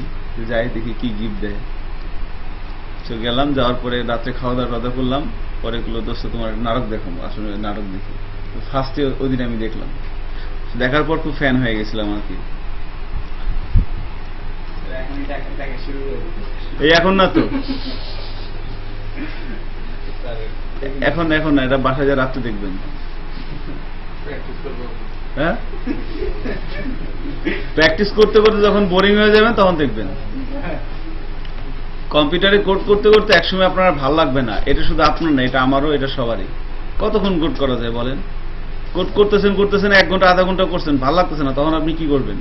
যাই দেখি কি গিফট দেয়। তো গেলাম, যাওয়ার পরে রাত্রে খাওয়া দাওয়া করলাম, পরে গুলো দোস্ত তোমার নাটক দেখো, আসলে নাটক দেখি। ফার্স্টে ওই দিন আমি দেখলাম, দেখার পর খুব ফ্যান হয়ে গেছিলাম আর কি। এই এখন না তো, এখন না, এটা বাসায় যা রাত্রে দেখবেন। হ্যাঁ, প্র্যাকটিস করতে করতে যখন বোরিং হয়ে যাবেন তখন দেখবেন। কম্পিউটারে কোড করতে করতে একসময় আপনার ভালো লাগবে না। এটা শুধু আপনার না, এটা আমারও, এটা সবারই। কতক্ষণ কোড করা যায় বলেন? কোড করতেছেন 1 ঘন্টা আধা ঘন্টা করছেন, ভালো লাগতেছে না, তখন আপনি কি করবেন?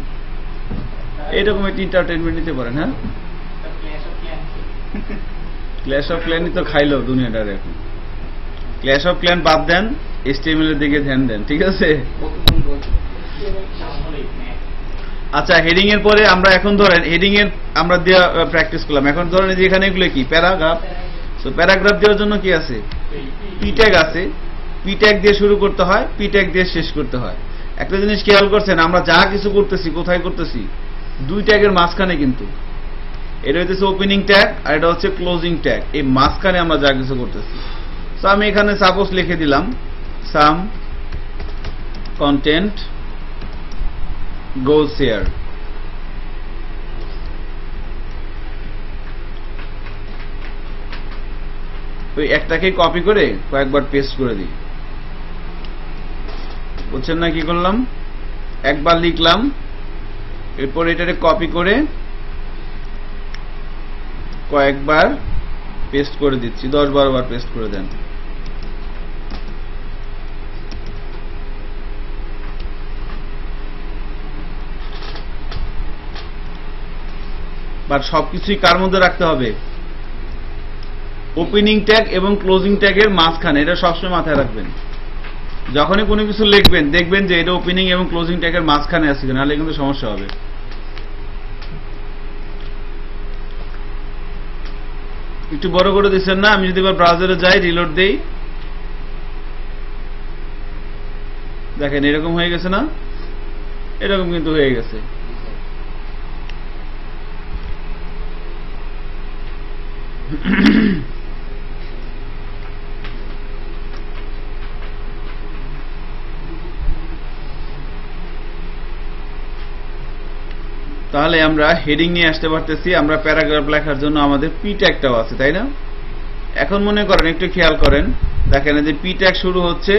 এইরকম একটা এন্টারটেনমেন্ট নিতে পারেন। হ্যাঁ, ক্ল্যাশ অফ ক্ল্যানই তো খাইলো দুনিয়াটার এখন। ক্ল্যাশ অফ ক্ল্যান বাদ দেন, HTML এর দিকে ধ্যান দেন, ঠিক আছে? আচ্ছা, হেডিং এর পরে আমরা এখন ধরেন হেডিং এর আমরা দিয়ে প্র্যাকটিস করলাম। এখন ধরেন যে এখানে এগুলো কি প্যারাগ্রাফ। সো প্যারাগ্রাফ দেওয়ার জন্য কি আছে? পি ট্যাগ আছে। পি ট্যাগ দিয়ে শুরু করতে হয়, পি ট্যাগ দিয়ে শেষ করতে হয়। একটা জিনিস খেয়াল করছেন, আমরা যা কিছু করতেছি কোথায় করতেছি? 2 ট্যাগের মাঝখানে। কিন্তু এটা হচ্ছে ওপেনিং ট্যাগ আর এটা হচ্ছে ক্লোজিং ট্যাগ। এই মাঝখানে আমরা যা কিছু করতেছি। সো আমি এখানে সাপোজ লিখে দিলাম সাম কন্টেন্ট goes here। ওই একটাকে কপি করে কয়েকবার পেস্ট করে দিই, বুঝছেন না কি করলাম? একবার লিখলাম, এরপর এটাকে কপি করে কয়েকবার পেস্ট করে দিচ্ছি, 10-12 বার পেস্ট করে দেন। বাট সবকিছুই কার মধ্যে রাখতে হবে? ওপেনিং ট্যাগ এবং ক্লোজিং ট্যাগের মাঝখানে। এটা সবসময় মাথায় রাখবেন। যখনই কোনো কিছু লিখবেন দেখবেন যে এটা ওপেনিং এবং ক্লোজিং ট্যাগের মাঝখানে আছে, নাহলে কিন্তু সমস্যা হবে। একটু বড় করে দিচ্ছেন না? আমি যদি এবার ব্রাউজারে যাই, রিলোড দেই, দেখেন এরকম হয়ে গেছে না? এরকম কিন্তু হয়ে গেছে। তাহলে আমরা হেডিং নিয়ে আসতে পারতেছি, আমরা প্যারাগ্রাফ লেখার জন্য আমাদের পি ট্যাগটাও আছে, তাই না? এখন মনে করেন, একটু খেয়াল করেন, দেখেন যে পি ট্যাগ শুরু হচ্ছে,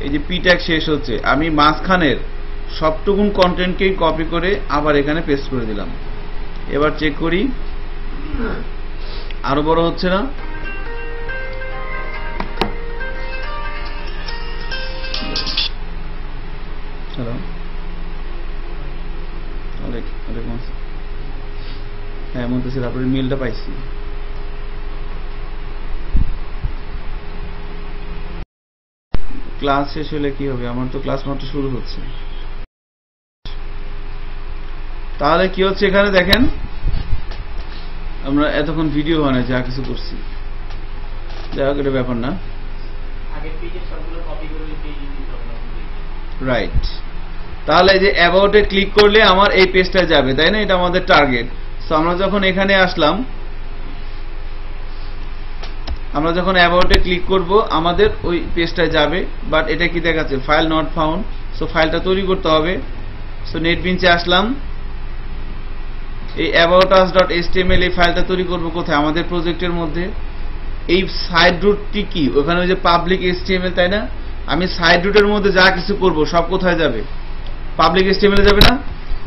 এই যে পি ট্যাগ শেষ হচ্ছে, আমি মাঝখানের সবটুকুন কন্টেন্টকেই কপি করে আবার এখানে পেস্ট করে দিলাম। এবার চেক করি, আরো বড় হচ্ছে না? হ্যালো, হ্যাঁ মন্ত্রী, আপনার মেলটা পাইছি। ক্লাস শেষ হলে কি হবে? আমার তো ক্লাস মাত্র শুরু হচ্ছে। তাহলে কি হচ্ছে এখানে দেখেন, আমরা এতক্ষণ ভিডিও বানাই যা কিছু করছি, যাই হোক এটা ব্যাপার না, রাইট। তাহলে এই যে অ্যাবাউটে ক্লিক করলে আমার এই পেজটা যাবে, তাই না? এটা আমাদের টার্গেট। সো আমরা যখন এখানে আসলাম, আমরা যখন অ্যাবাউটে ক্লিক করব আমাদের ওই পেজটায় যাবে, বাট এটা কি দেখাচ্ছে? File not found. সো ফাইলটা তৈরি করতে হবে। সো নেটবিনসে আসলাম, এই aboutus.html এই ফাইলটা তৈরি করব কোথায়? আমাদের প্রজেক্টের মধ্যে। এই সাইড রুটটি কি? ওখানে ওই যে পাবলিক HTML, তাই না? আমি সাইড রুটের মধ্যে যা কিছু করব সব কোথায় যাবে? পাবলিক HTML এ যাবে না?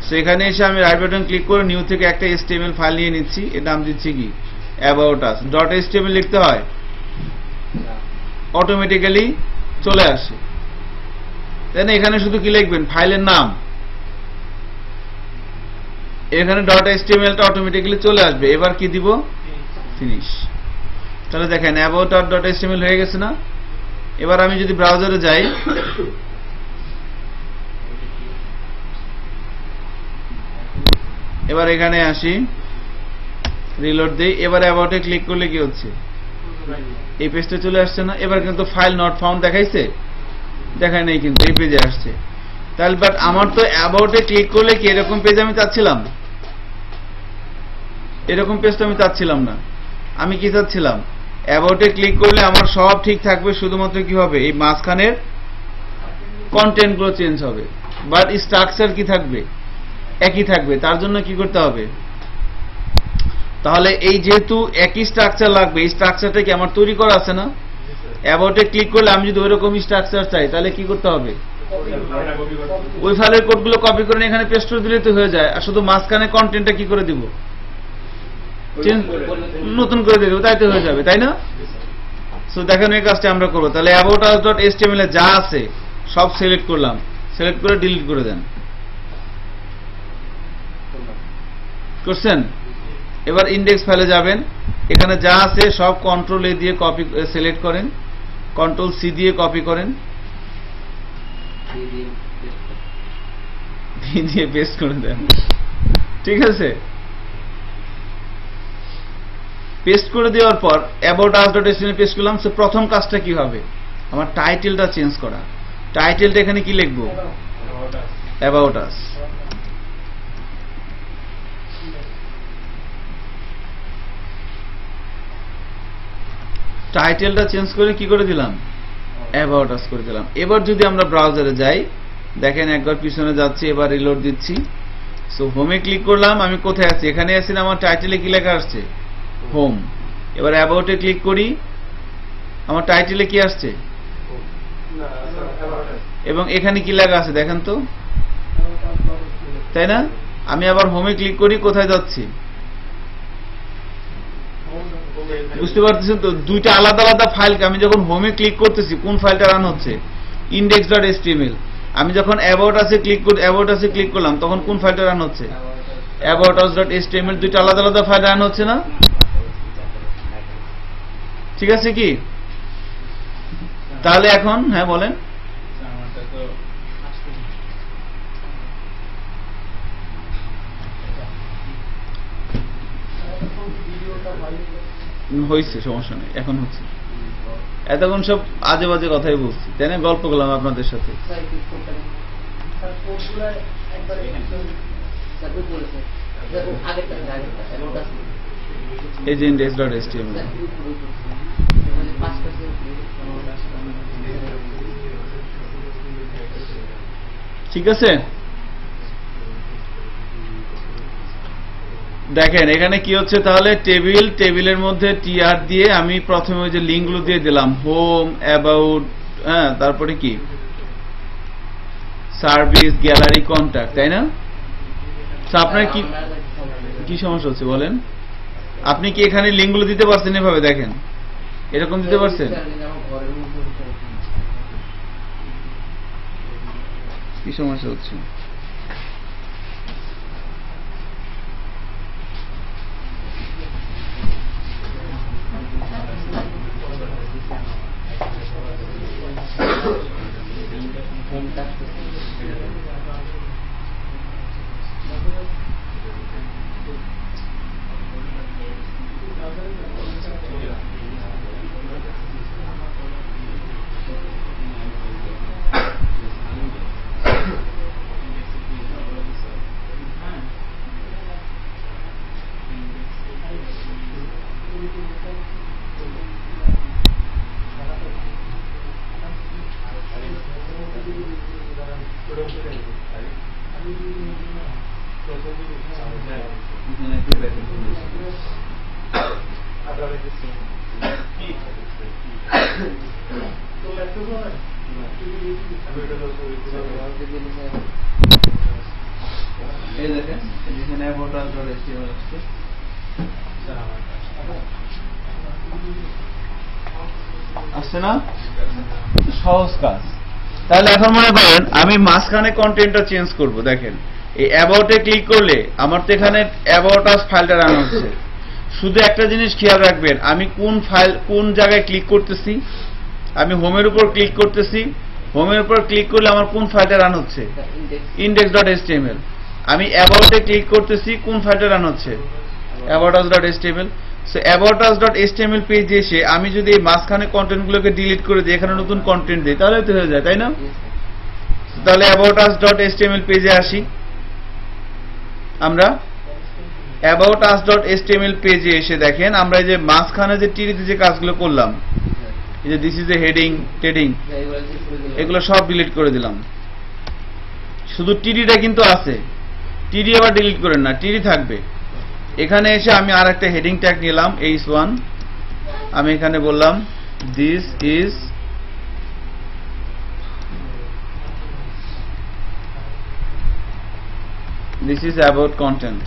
সো এখানে এসে আমি রাইট বাটন ক্লিক করে নিউ থেকে একটা HTML ফাইল নিয়ে নিচ্ছি, এর নাম দিচ্ছি কি? aboutus.html লিখতে হয়, অটোমেটিক্যালি চলে আসে, তাই না? এখানে শুধু কি লিখবেন? ফাইলের নাম। এখানে .html টা অটোমেটিক্যালি চলে আসবে। এবার কি দিব? ফিনিশ। তাহলে দেখেন aboutus.html হয়ে গেছে না? এবার আমি যদি ব্রাউজারে যাই, এবার এখানে আসি, রিলোড দেই, এবার অ্যাবাউটে ক্লিক করলে কি হচ্ছে? এই পেজটা চলে আসছে না? এবার কিন্তু ফাইল নট ফাউন্ড দেখাইছে? দেখায় নাই, কিন্তু এই পেজে আসছে। তাহলে বাট আমার তো অ্যাবাউটে ক্লিক করলে কি এরকম পেজ আমি চাচ্ছিলাম? এরকম পেজটা আমি চাচ্ছিলাম না। আমি কি চাচ্ছিলাম? অ্যাবাউটে ক্লিক করলে আমার সব ঠিক থাকবে, শুধুমাত্র কি হবে? এই মাঝখানের কন্টেন্ট গুলো চেঞ্জ হবে, বাট স্ট্রাকচার কি থাকবে? একই থাকবে। তার জন্য কি করতে হবে? তাহলে এই যেহেতু একই স্ট্রাকচার লাগবে, এই স্ট্রাকচারটা কি আমার তৈরি করা আছে না? অ্যাবাউটে ক্লিক করলে আমি যদি ওইরকম স্ট্রাকচার চাই, তাহলে কি করতে হবে? ওই ফাইলের কোডগুলো কপি করে এখানে পেস্ট করে দিলে তো হয়ে যায়। আর শুধু মাঝখানে কন্টেন্টটা কি করে দিব? নতুন করে দিয়ে দেবো, তাই তো হয়ে যাবে, তাই না? সো দেখেন এই কাজটা আমরা করবো। তাহলে aboutus.html এ যা আছে সব সিলেক্ট করলাম, সিলেক্ট করে ডিলিট করে দেন। করছেন? এবার ইন্ডেক্স ফাইলে যাবেন, এখানে যা আছে সব কন্ট্রোল এ দিয়ে কপি সিলেক্ট করেন, কন্ট্রোল সি দিয়ে কপি করেন, দিয়ে পেস্ট করে দেন। ঠিক আছে? পেস্ট করে দেওয়ার পর aboutus.html পেস্ট করলাম। সো প্রথম কাজটা কি হবে? আমার টাইটেলটা চেঞ্জ করা। টাইটেলটা এখানে কি লিখবো? about us। টাইটেলটা চেঞ্জ করে কি করে দিলাম? about us করে দিলাম। এবার যদি আমরা ব্রাউজারে যাই, দেখেন একবার পিছনে যাচ্ছি, এবার রিলোড দিচ্ছি। সো হোমে ক্লিক করলাম, আমি কোথায় আছি? এখানে আছি না? আমার টাইটেলে কি লেখা আসছে? হোম। এবার অ্যাবাউটে ক্লিক করি, আমার টাইটেলে কি আসছে? এবং এখানে কি লেখা আছে দেখেন তো, তাই না? আমি আবার হোমে ক্লিক করি, কোথায় যাচ্ছি? বুঝতে পারতেছেন তো? দুইটা আলাদা আলাদা ফাইলকে আমি যখন হোমে ক্লিক করতেছি, কোন ফাইলটা রান হচ্ছে? index.html। আমি যখন aboutus-এ ক্লিক করলাম, তখন কোন ফাইলটা রান হচ্ছে? aboutus.html। দুইটা আলাদা আলাদা ফাইল রান হচ্ছে না? ঠিক আছে কি? তাহলে এখন হ্যাঁ বলেন। হয়েছে, সমস্যা নেই, এখন হচ্ছে। এতক্ষণ সব আজে বাজে কথাই বলছি, তাই না? গল্প করলাম আপনাদের সাথে। এই যে index.html, ঠিক আছে? দেখেন এখানে কি হচ্ছে তাহলে টেবিলের মধ্যে টিআর দিয়ে আমি প্রথমে ওই যে লিঙ্কগুলো দিয়ে দিলাম হোম অ্যাবাউট, হ্যাঁ, তারপরে কি সার্ভিস গ্যালারি কন্টাক্ট, তাই না? আপনার কি সমস্যা হচ্ছে বলেন? আপনি কি এখানে লিঙ্কগুলো দিতে পারছেন এভাবে? দেখেন এরকম দিতে পারছেন? কি সমস্যা হচ্ছে? আসছে না? সহজ কাজ। তাহলে এখন মনে করেন আমি মাঝখানে কন্টেন্টটা চেঞ্জ করব। দেখেন এই অ্যাবাউটে ক্লিক করলে আমার তো এখানে অ্যাবাউট আস ফাইলটা রান হচ্ছে। শুধু একটা জিনিস খেয়াল রাখবেন, আমি কোন জায়গায় ক্লিক করতেছি। আমি হোমের উপর ক্লিক করতেছি, হোমের উপর ক্লিক করলে আমার কোন ফাইলটা রান হচ্ছে? index.html। আমি অ্যাবাউটে ক্লিক করতেছি, কোন ফাইলটা রান হচ্ছে? aboutus.html। সো aboutus.html পেজে এসে আমি যদি এই মাঝখানে কন্টেন্টগুলোকে ডিলিট করে দিই, এখানে নতুন কন্টেন্ট দিই, তাহলে তো হয়ে যায়, তাই না? তাহলে aboutus.html পেজে আসি। আমরা aboutus.html পেজে এসে দেখেন আমরা এই যে মাঝখানে যে টিরিতে যে কাজগুলো করলাম, এই যে দিস ইজ এ হেডিং, টেডিং, এগুলো সব ডিলিট করে দিলাম। শুধু টিডিটা কিন্তু আছে, টিডি আবার ডিলিট করেন না, টিডি থাকবে। এখানে এসে আমি আর একটা হেডিং ট্যাগ নিলাম h1। আমি এখানে বললাম দিস ইজ অ্যাবাউট কন্টেন্ট।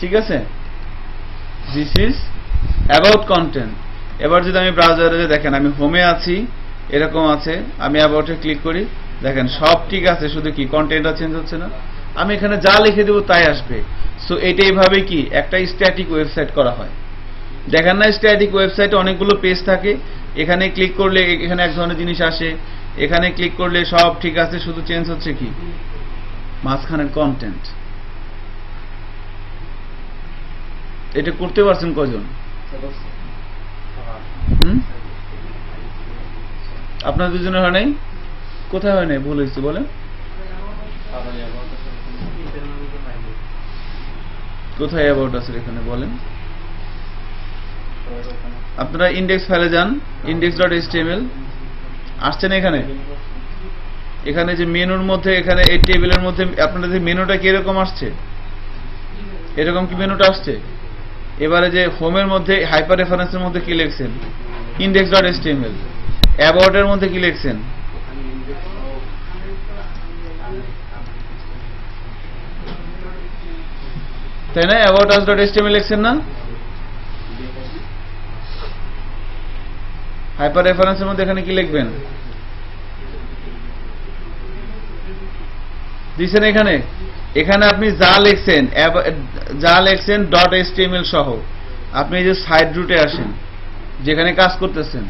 ঠিক আছে, দিস ইজ অ্যাবাউট কন্টেন্ট। এবার যদি আমি ব্রাউজারে দেখেন আমি হোমে আছি, এরকম আছে, আমি অ্যাবাউটে ক্লিক করি, দেখেন সব ঠিক আছে, শুধু কি কন্টেন্টটা চেঞ্জ হচ্ছে না। আমি এখানে যা লিখে দেবো তাই আসবে। সো এটা এইভাবে কি একটা স্ট্যাটিক ওয়েবসাইট করা হয়। দেখেন না স্ট্যাটিক ওয়েবসাইটে অনেকগুলো পেজ থাকে, এখানে ক্লিক করলে এখানে এক ধরনের জিনিস আসে, এখানে ক্লিক করলে সব ঠিক আছে, শুধু চেঞ্জ হচ্ছে কি মাঝখানের কন্টেন্ট। এটা করতে পারছেন কজন? আপনার দুজনে হয় নাই? কোথায় হয় নাই? ভুল হয়েছে বলেন। কোথায় অ্যাবাউট আছে এখানে বলেন? আপনারা ইন্ডেক্স ফাইলে যান, index.html আসছেন এখানে। এখানে যে মেনুর মধ্যে, এখানে এই টেবিলের মধ্যে আপনাদের মেনুটা কি এরকম আসছে? এরকম কি মেনুটা আসছে? এবারে যে হোমের মধ্যে হাইপার রেফারেন্সের মধ্যে কি লিখছেন? index.html। অ্যাবাউটের মধ্যে কি লিখছেন? তাই না? aboutus.html লিখছেন না? হাইপার রেফারেন্সের মধ্যে এখানে কি লিখবেন? দিছেন এখানে। এখানে আপনি যা লিখছেন .html সহ, আপনি এই যে সাইড রুটে আসেন, যেখানে কাজ করতেছেন,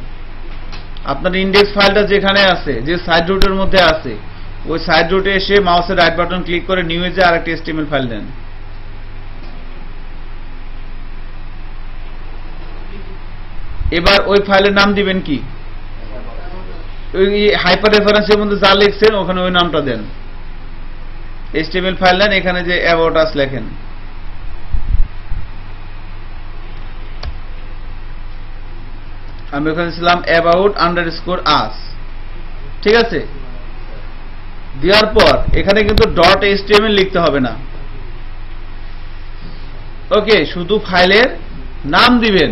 আপনার ইন্ডেক্স ফাইলটা যেখানে আছে, যে সাইড রুটের মধ্যে আছে, ওই সাইড রুটে এসে মাউসের রাইট বাটন ক্লিক করে নিউ এজে আরেকটা HTML ফাইল দেন। এবার ওই ফাইলের নাম দিবেন কি? ওই হাইপার রেফারেন্সের মধ্যে যা লিখছেন ওখানে ওই নামটা দেন। HTML ফাইল দেন, এখানে যে অ্যাবাউট আস লেখেন। আমি ওখানে ছিলাম about_us, ঠিক আছে? দেওয়ার পর এখানে কিন্তু ডট এইচটিএমএল লিখতে হবে না। ওকে, শুধু ফাইলের নাম দিবেন,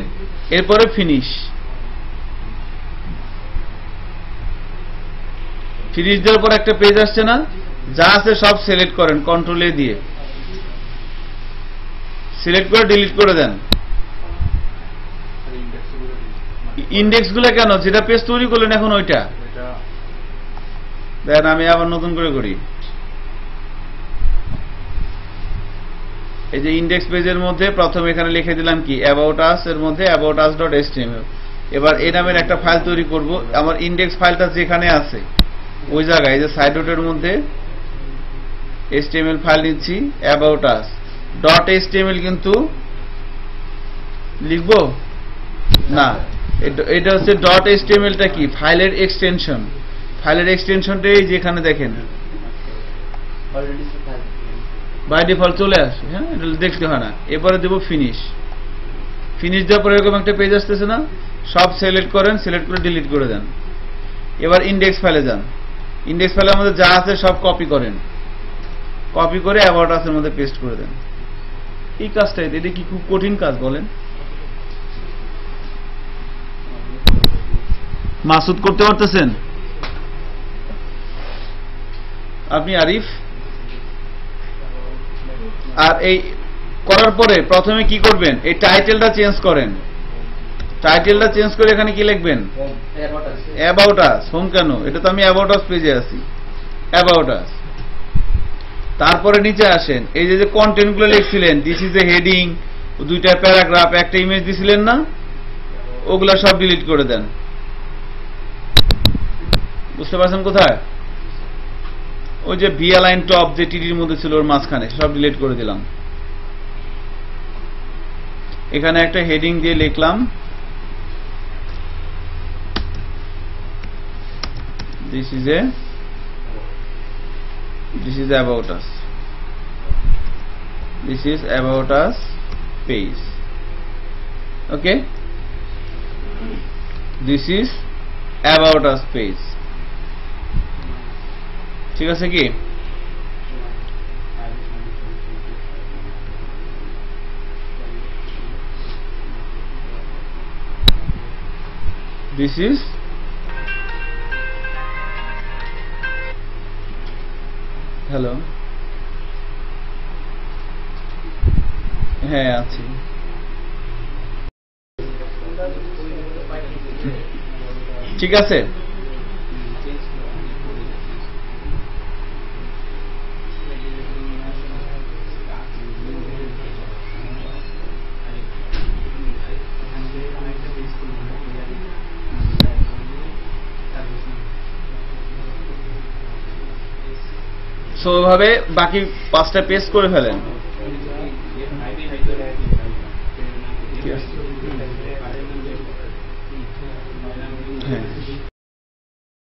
এরপরে ফিনিশ। ফিনিশ দেওয়ার পর একটা পেজ আসছে না, যা আছে সব সিলেক্ট করেন কন্ট্রোল এ দিয়ে, সিলেক্ট করে ডিলিট করে দেন। ইন্ডেক্স গুলো কেন? যেটা পেজ তৈরি করলেন এখন ওইটা দেন। আমি আবার নতুন করে করি। এই যে ইন্ডেক্স পেজের মধ্যে প্রথমে এখানে লিখে দিলাম কি অ্যাবাউট আস, এর মধ্যে অ্যাবাউট আস ডট এইচটিএমএল। এবার এই নামের একটা ফাইল তৈরি করব। আমার ইন্ডেক্স ফাইলটা যেখানে আছে ওই জায়গায়, এই যে সাইড নোটের মধ্যে এইচটিএমএল ফাইল নিচ্ছি, অ্যাবাউট আস ডট এইচটিএমএল কিন্তু লিখবো না, এটা হচ্ছে ডট এইচটিএমএলটা কি ফাইলের এক্সটেনশন। ফাইলের এক্সটেনশনটাই যেখানে দেখেন বাই ডিফল্ট চলে আসে। হ্যাঁ, এটা দেখতে হয় না। এরপরে দেবো ফিনিশ। ফিনিশ দেওয়ার পরে এরকম একটা পেজ আসতেছে না, সব সিলেক্ট করেন, সিলেক্ট করে ডিলিট করে দেন। এবার ইন্ডেক্স ফাইলে যান। ইন্ডেক্স ফাইলে আমাদের যা আছে সব কপি করেন, কপি করে অ্যাবাউট আসের মধ্যে পেস্ট করে দেন। এই কাজটা, এটা কি খুব কঠিন কাজ বলেন? মাসুদ করতে পারতেছেন আপনি? আরিফ? আর এই করার পরে প্রথমে কি করবেন, এই টাইটেলটা চেঞ্জ করেন। টাইটেলটা চেঞ্জ করে এখানে কি লিখবেন? About us. হোম কেন? এটা তো আমি অ্যাবাউট আস পেজে আছি, অ্যাবাউট আস। তারপরে নিচে আসেন, এই যে কন্টেন্ট গুলো লিখছিলেন, দিস ইজ এ হেডিং, দুইটা প্যারাগ্রাফ, একটা ইমেজ দিছিলেন না, ওগুলা সব ডিলিট করে দেন। বুঝতে পারছেন কোথায়? ওই যে ভি অ্যালাইন টপ যে টিডির মধ্যে ছিল ওর মাঝখানে সব ডিলিট করে দিলাম। এখানে একটা হেডিং দিয়ে লিখলাম this is about us, this is about us page. Okay, this is about us page. ঠিক আছে কি? this is হ্যালো, হ্যাঁ আছি। ঠিক আছে, সো ওইভাবে বাকি 5টা পেজ করে ফেলেন।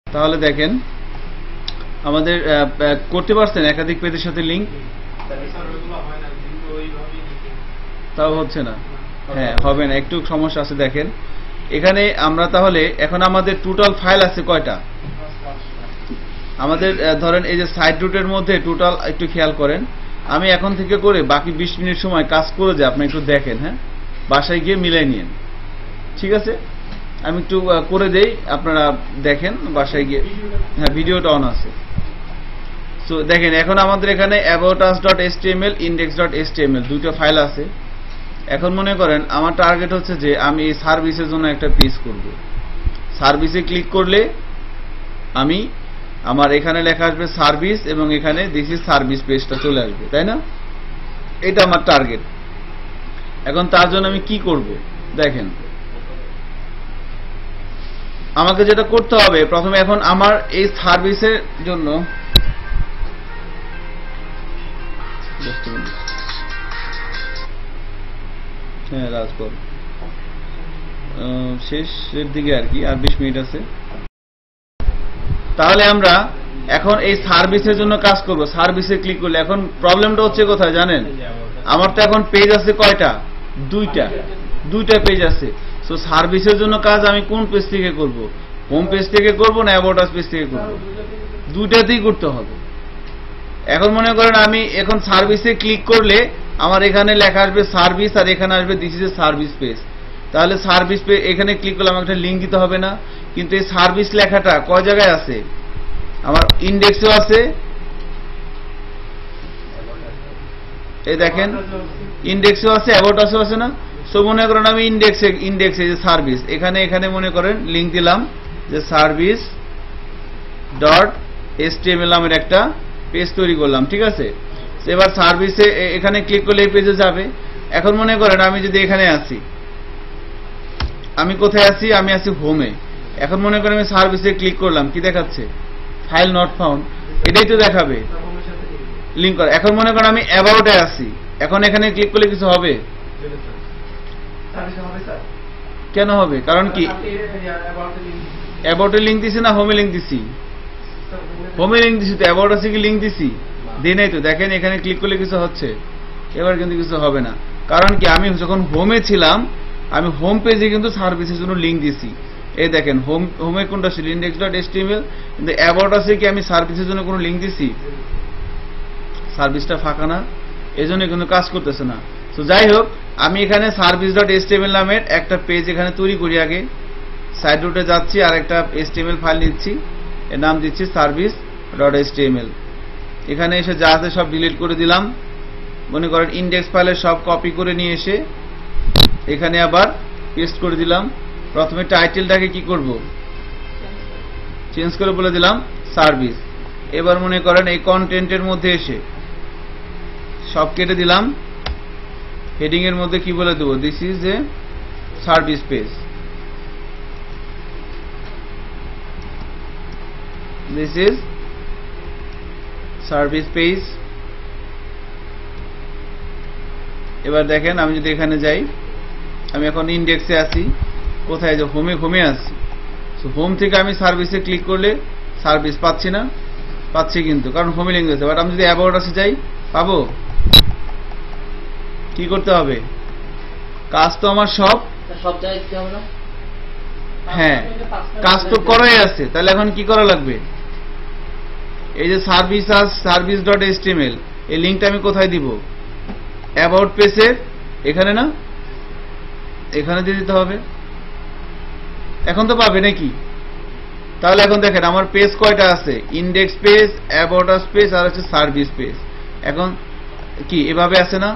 তাহলে দেখেন আমাদের করতে পারছেন একাধিক পেজের সাথে লিঙ্ক, তাও হচ্ছে না। হ্যাঁ, হবে না, একটু সমস্যা আছে। দেখেন এখানে আমরা তাহলে এখন আমাদের টোটাল ফাইল আছে কয়টা? আমাদের ধরেন এই যে সাইড রুটের মধ্যে টোটাল, একটু খেয়াল করেন, আমি এখন থেকে করে বাকি 20 মিনিট সময় কাজ করে যাই, আপনি একটু দেখেন। হ্যাঁ, বাসায় গিয়ে মিলাই নিন। ঠিক আছে, আমি একটু করে দেই, আপনারা দেখেন বাসায় গিয়ে। হ্যাঁ, ভিডিওটা অন আছে। সো দেখেন এখন আমাদের এখানে aboutus.html, index.html দুটো ফাইল আছে। এখন মনে করেন আমার টার্গেট হচ্ছে যে আমি এই সার্ভিসের জন্য একটা পেজ করব। সার্ভিসে ক্লিক করলে আমি আমার এখানে লেখা আসবে সার্ভিস, এবং এখানে দিস ইজ সার্ভিস পেজটা চলে আসবে, তাই না? এটা আমার টার্গেট। এখন তার জন্য আমি কি করব দেখেন, আমাকে যেটা করতে হবে প্রথমে, এখন আমার এই সার্ভিসের জন্য হ্যাঁ রাজপথ শেষের দিকে আর কি, আর 20 মিনিট আছে। তাহলে আমরা এখন এই সার্ভিসের জন্য কাজ করব। সার্ভিসে ক্লিক করলে এখন প্রবলেমটা হচ্ছে কোথায় জানেন? আমার তো এখন পেজ আছে কয়টা? দুইটা পেজ আছে। সো সার্ভিসের জন্য কাজ আমি কোন পেজ থেকে করব? হোম পেজ থেকে করব না অ্যাবাউট আস পেজ থেকে করব? দুইটাতেই করতে হবে। এখন মনে করেন আমি এখন সার্ভিসে ক্লিক করলে আমার এখানে লেখা আসবে সার্ভিস, আর এখানে আসবে this is a service page. তাহলে সার্ভিস পেজ এখানে ক্লিক করলে আমাকে একটা লিঙ্ক দিতে হবে না? কিন্তু এই সার্ভিস লেখাটা কয় জায়গায় আছে? আমার ইন্ডেক্সেও আছে, এই দেখেন ইন্ডেক্সেও আছে, অ্যাবাউট আছে না? সো মনে করেন আমি ইন্ডেক্সে যে সার্ভিস, এখানে মনে করেন লিঙ্ক দিলাম যে সার্ভিস ডট HTML নামের একটা পেজ তৈরি করলাম, ঠিক আছে? এবার সার্ভিসে এখানে ক্লিক করলে এই পেজে যাবে। এখন মনে করেন আমি যদি এখানে আসি, আমি কোথায় আছি? আমি আছি হোমে। এখন মনে করেন আমি সার্ভিসে ক্লিক করলাম, কি দেখাচ্ছে? ফাইল নট ফাউন্ড, এটাই তো দেখাবে লিঙ্ক করা। এখন মনে করেন আমি অ্যাবাউটে আছি, এখন এখানে ক্লিক করলে কিছু হবে? কেন হবে? কারণ কি অ্যাবাউটে লিঙ্ক দিছি না হোমে লিঙ্ক দিছি? হোমে লিঙ্ক দিছি, তো অ্যাবাউট আছে কি লিঙ্ক দিছি? দিই নাই তো। দেখেন এখানে ক্লিক করলে কিছু হচ্ছে? এবার কিন্তু কিছু হবে না। কারণ কি আমি যখন হোমে ছিলাম, আমি হোম পেজে কিন্তু সার্ভিসের জন্য লিঙ্ক দিছি। এই দেখেন হোমে কোনটা ছিল? index.html, কিন্তু অ্যাবাউট আছে কি আমি সার্ভিসের জন্য কোনো লিঙ্ক দিছি? সার্ভিসটা ফাঁকা না, এজন্য কিন্তু কাজ করতেছে না। তো যাই হোক, আমি এখানে service.html নামের একটা পেজ এখানে তৈরি করি। আগে সাইড রুটে যাচ্ছি, আর একটা HTML ফাইল নিচ্ছি, এর নাম দিচ্ছি service.html। এখানে এসে যা আছে সব ডিলিট করে দিলাম। মনে করেন ইন্ডেক্স ফাইলের সব কপি করে নিয়ে এসে এখানে আবার পেস্ট করে দিলাম। প্রথমে টাইটেলটাকে কি করব? চেঞ্জ করে বলে দিলাম সার্ভিস। এবার মনে করেন এই কন্টেন্টের মধ্যে এসে সব কেটে দিলাম। হেডিং এর মধ্যে কি বলে দেবো? This is a service page, this is service page. এবার দেখেন আমি যদি এখানে যাই, আমি এখন ইন্ডেক্সে আছি, কোথায় যে হোমে আছি। সো হোম থেকে আমি সার্ভিসে ক্লিক করলে সার্ভিস পাচ্ছি না? পাচ্ছি কিন্তু, কারণ হোমে লিঙ্ক দিয়েছে। বাট আমি যদি অ্যাবাউট আসে যাই, পাবো? কি করতে হবে? কাজ তো আমার সব জায়গায় দিতে হবে না? হ্যাঁ, কাজ তো করাই আছে। তাহলে এখন কি করা লাগবে? এই যে service.html, এই লিঙ্কটা আমি কোথায় দিব? অ্যাবাউট পেজের এখানে না? এখানে দিয়ে দিতে হবে। এখন তো পাবে নাকি? তাহলে এখন দেখেন আমার পেজ কয়টা আছে? Index page, about us page, আর হচ্ছে সার্ভিস পেজ। এখন কি এভাবে আছে না?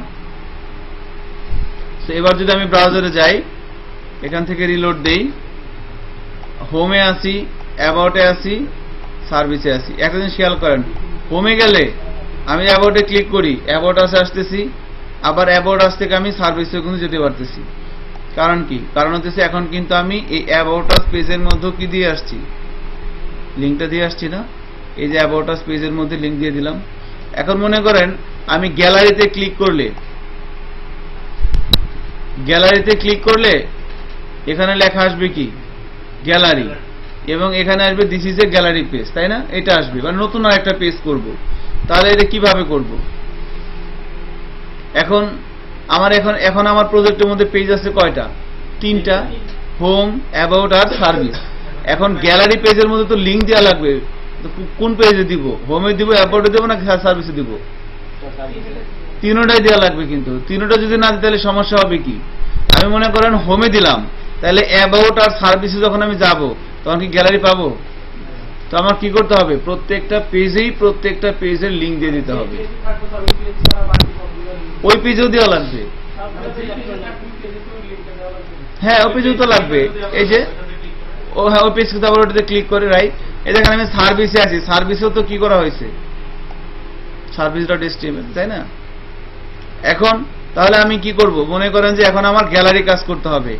তো এবার যদি আমি ব্রাউজারে যাই, এখান থেকে রিলোড দেই, হোমে আসি, অ্যাবাউটে আসি, সার্ভিসে আসি। একটা জিনিস খেয়াল করেন, হোমে গেলে আমি অ্যাবাউটে ক্লিক করি, অ্যাবাউট আসতেছি, আবার অ্যাবাউট আস থেকে আমি সার্ভিসে কিন্তু যেতে পারতেছি। কারণ কি? কারণ হচ্ছে এখন কিন্তু আমি এই অ্যাবাউট আস পেজের মধ্যে কি দিয়ে আসছি? লিঙ্কটা দিয়ে আসছি না? এই যে অ্যাবাউট আস পেজের মধ্যে লিঙ্ক দিয়ে দিলাম। এখন মনে করেন আমি গ্যালারিতে ক্লিক করলে এখানে লেখা আসবে কি? গ্যালারি, এবং এখানে আসবে this is A gallery page, তাই না? এটা আসবে, মানে নতুন আর একটা পেজ করব। তাহলে এটা কিভাবে করব? এখন আমার প্রজেক্টের মধ্যে পেজ আছে কয়টা? 3টা, হোম, অ্যাবাউট আর সার্ভিস। এখন গ্যালারি পেজের মধ্যে তো লিঙ্ক দেওয়া লাগবে, কোন পেজে দিব? হোমে দিব, অ্যাবাউটে দিব, না সার্ভিসে দিব? তিনটাই দেওয়া লাগবে। কিন্তু তিনটা যদি না দিই তাহলে সমস্যা হবে কি? আমি মনে করেন হোমে দিলাম, তাহলে অ্যাবাউট আর সার্ভিসে যখন আমি যাব তখন কি গ্যালারি পাবো? তো আমার কি করতে হবে? প্রত্যেকটা পেজের লিঙ্ক দিয়ে দিতে হবে। ওই পেজেও দেওয়া লাগবে। হ্যাঁ, ওই পেজেও তো লাগবে। এই যে ওই পেজ কিন্তু আবার ওটাতে ক্লিক করে, রাইট? এই দেখেন আমি সার্ভিসে আছি, সার্ভিসেও তো কি করা হয়েছে? service.html, তাই না? এখন তাহলে আমি কি করব? মনে করেন যে এখন আমার গ্যালারি কাজ করতে হবে।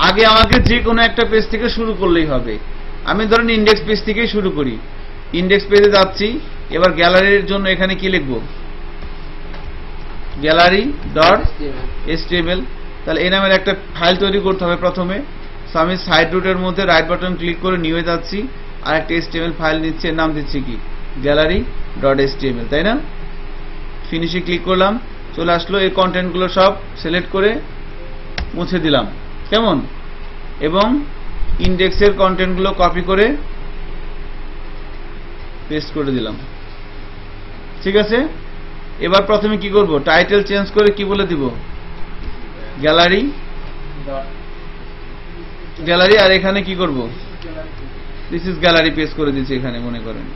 আগে আমাকে যে কোনো একটা পেজ থেকে শুরু করলেই হবে। আমি ধরেন ইন্ডেক্স পেজ থেকেই শুরু করি। ইন্ডেক্স পেজে যাচ্ছি, এবার গ্যালারির জন্য এখানে কি লিখব? gallery.html। তাহলে এই নামের একটা ফাইল তৈরি করতে হবে প্রথমে। সো আমি সাইড রুটের মধ্যে রাইট বাটন ক্লিক করে নিয়ে যাচ্ছি, আর একটা HTML ফাইল নিচ্ছি, এর নাম দিচ্ছি কি? gallery.html, তাই না? ফিনিশে ক্লিক করলাম, চলে আসলো। এই কন্টেন্টগুলো সব সিলেক্ট করে মুছে দিলাম, কেমন? এবং ইন্ডেক্সের কন্টেন্টগুলো কপি করে পেস্ট করে দিলাম। ঠিক আছে। এবার প্রথমে কি করব, টাইটেল চেঞ্জ করে কি বলে দিব, গ্যালারি, গ্যালারি, আর এখানে কি করব, দিস ইজ গ্যালারি পেজ করে দিচ্ছি এখানে, মনে করেন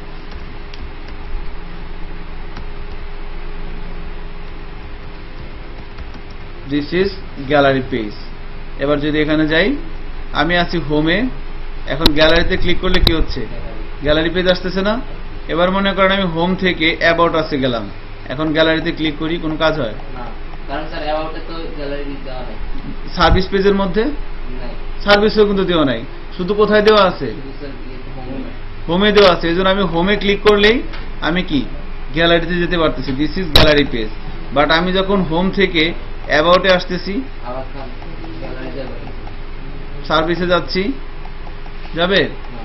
দিস ইজ গ্যালারি পেজ। এবার যদি এখানে যাই, আমি আছি হোমে, এখন গ্যালারিতে ক্লিক করলে কি হচ্ছে, গ্যালারি পেজ আসতেছে না। এবার মনে করেন আমি হোম থেকে অ্যাবাউট আসে গেলাম, এখন গ্যালারিতে ক্লিক করি, কোনো কাজ হয় না, কারণ স্যার অ্যাবাউটে তো গ্যালারি দেওয়া নেই, সার্ভিস পেজের মধ্যে নাই, সার্ভিসও কিন্তু দেওয়া নাই, শুধু কোথায় দেওয়া আছে, শুধু স্যার হোমে। হোমে দেওয়া আছে। এই জন্য আমি হোমে ক্লিক করলেই আমি কি গ্যালারিতে যেতে পারতেছি, this is gallery page. But আমি যখন হোম থেকে অ্যাবাউটে আসতেছি, আবার খান গ্যালারি যাবে সার্ভিসে যাচ্ছি, যাবে, না,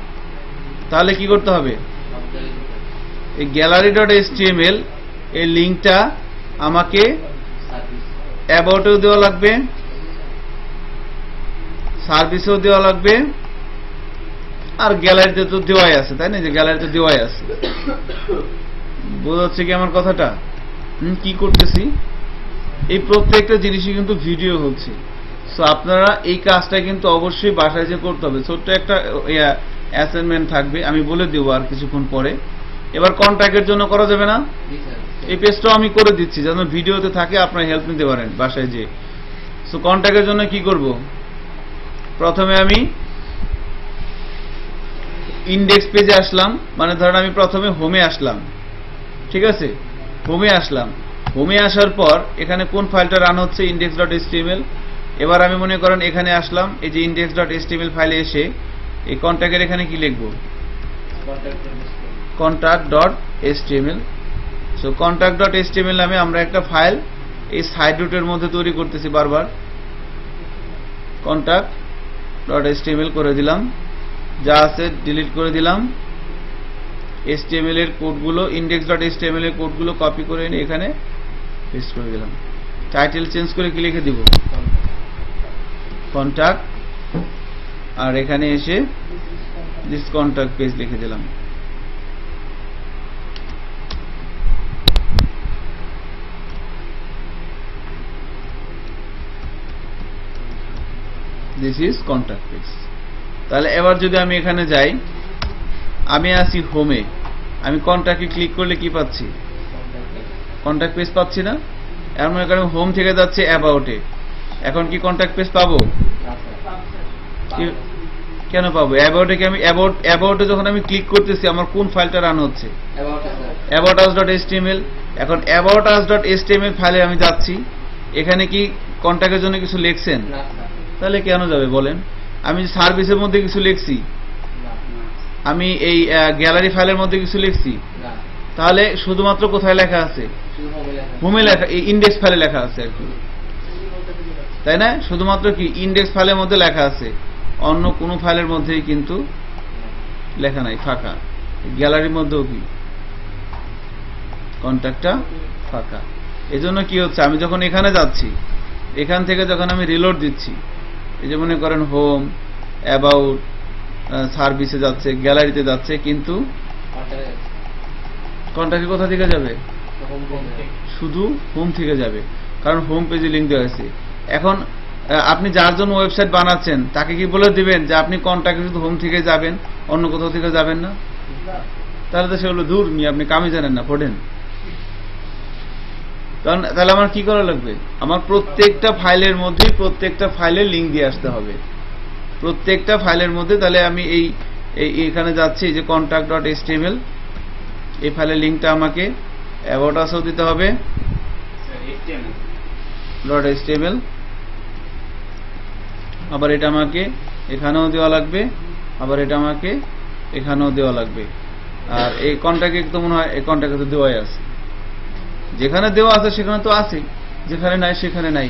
তাহলে কি করতে হবে, সব জায়গায় এই গ্যালারি ডট HTML এই লিঙ্কটা আমাকে সার্ভিস অ্যাবাউটেও দেওয়া লাগবে, সার্ভিসেও দেওয়া লাগবে, আর গ্যালারিতে তো দেওয়াই আছে, তাই না, যে গ্যালারিতে দেওয়াই আছে। বোঝা যাচ্ছে কি আমার কথাটা? কি করতেছি, এই প্রত্যেকটা জিনিসই কিন্তু ভিডিও হচ্ছে। সো আপনারা এই কাজটা কিন্তু অবশ্যই বাসায় যে করতে হবে। ছোট্ট একটা অ্যাসাইনমেন্ট থাকবে, আমি বলে দেবো আর কিছুক্ষণ পরে। এবার কন্ট্যাক্টের জন্য করা যাবে না, জি স্যার, এই পেজটাও আমি করে দিচ্ছি যেন ভিডিওতে থাকে, আপনারা হেল্প নিতে পারেন বাসায় যে। সো কন্ট্যাক্টের জন্য কি করব, প্রথমে আমি ইন্ডেক্স পেজে আসলাম, মানে ধরেন আমি প্রথমে হোমে আসলাম, ঠিক আছে, হোমে আসলাম, হোমে আসার পর এখানে কোন ফাইলটা রান হচ্ছে, index.html। এবার আমি মনে করেন এখানে আসলাম, এই যে index.html ফাইলে এসে এই কন্ট্যাক্টের এখানে কি লিখবো, contact.html। সো contact.html নামে আমরা একটা ফাইল এই সাইড রুটের মধ্যে তৈরি করতেছি বারবার, contact.html করে দিলাম, যা আছে ডিলিট করে দিলাম। HTML এর কোডগুলো, index.html এর কোডগুলো কপি করে এনে এখানে পেস্ট করে দিলাম। টাইটেল চেঞ্জ করে কি লিখে দিব, কন্টাক্ট, আর এখানে এসে দিস কন্টাক্ট পেজ লিখে দিলাম। This is contact page. তাহলে এবার যদি আমি এখানে যাই, আমি আছি হোমে, আমি কন্টাক্টে ক্লিক করলে কি পাচ্ছি, কন্টাক্ট পেজ পাচ্ছি না। এর মনে করেন হোম থেকে যাচ্ছে অ্যাবাউটে, এখন কি কন্টাক্ট পেজ পাবো, কেন পাবো, অ্যাবাউটে কি আমি অ্যাবাউটে যখন আমি ক্লিক করতেছি আমার কোন ফাইলটা রান হচ্ছে, about us.html। এখন about us.html ফাইলে আমি যাচ্ছি, এখানে কি কন্টাক্টের জন্য কিছু লিখছেন, তাহলে কেন যাবে বলেন। আমি সার্ভিসের মধ্যে কিছু লিখছি, আমি এই গ্যালারি ফাইলের মধ্যে কিছু লিখছি, তাহলে শুধুমাত্র কোথায় লেখা আছে, হোমে লেখা, এই ইন্ডেক্স ফাইলে লেখা আছে আর কি, তাই না, শুধুমাত্র কি ইন্ডেক্স ফাইলের মধ্যে লেখা আছে, অন্য কোনো ফাইলের মধ্যেই কিন্তু লেখা নাই, ফাঁকা। গ্যালারির মধ্যেও কি কন্ট্যাক্টটা ফাঁকা। এজন্য কি হচ্ছে, আমি যখন এখানে যাচ্ছি, এখান থেকে যখন আমি রিলোড দিচ্ছি, এই যে মনে করেন হোম, অ্যাবাউট, সার্ভিসে যাচ্ছে, গ্যালারিতে যাচ্ছে, কিন্তু কন্ট্যাক্টে কোথা থেকে যাবে, শুধু হোম থেকে যাবে, কারণ হোম পেজে লিঙ্ক দেওয়া আছে। এখন আপনি যার জন্য ওয়েবসাইট বানাচ্ছেন তাকে কি বলে দিবেন যে আপনি কন্ট্যাক্টে শুধু হোম থেকে যাবেন, অন্য কোথাও থেকে যাবেন না, তাহলে তো সেগুলো দূর নিয়ে আপনি কামই জানেন না, পড়েন। কারণ তাহলে আমার কি করা লাগবে, আমার প্রত্যেকটা ফাইলের মধ্যে প্রত্যেকটা ফাইলের লিঙ্ক দিয়ে আসতে হবে, প্রত্যেকটা ফাইলের মধ্যে। তাহলে আমি এখানে যাচ্ছি, যে contact.html, এই ফাইলের লিঙ্কটা আমাকে about us-ও দিতে হবে, .html, আবার এটা আমাকে এখানেও দেওয়া লাগবে, আবার এটা আমাকে এখানেও দেওয়া লাগবে। আর এই কন্ট্যাক্টে তো মনে হয় এই কন্ট্যাক্টে তো দেওয়াই আছে, যেখানে দেওয়া আছে সেখানে তো আছে, যেখানে নাই সেখানে নাই,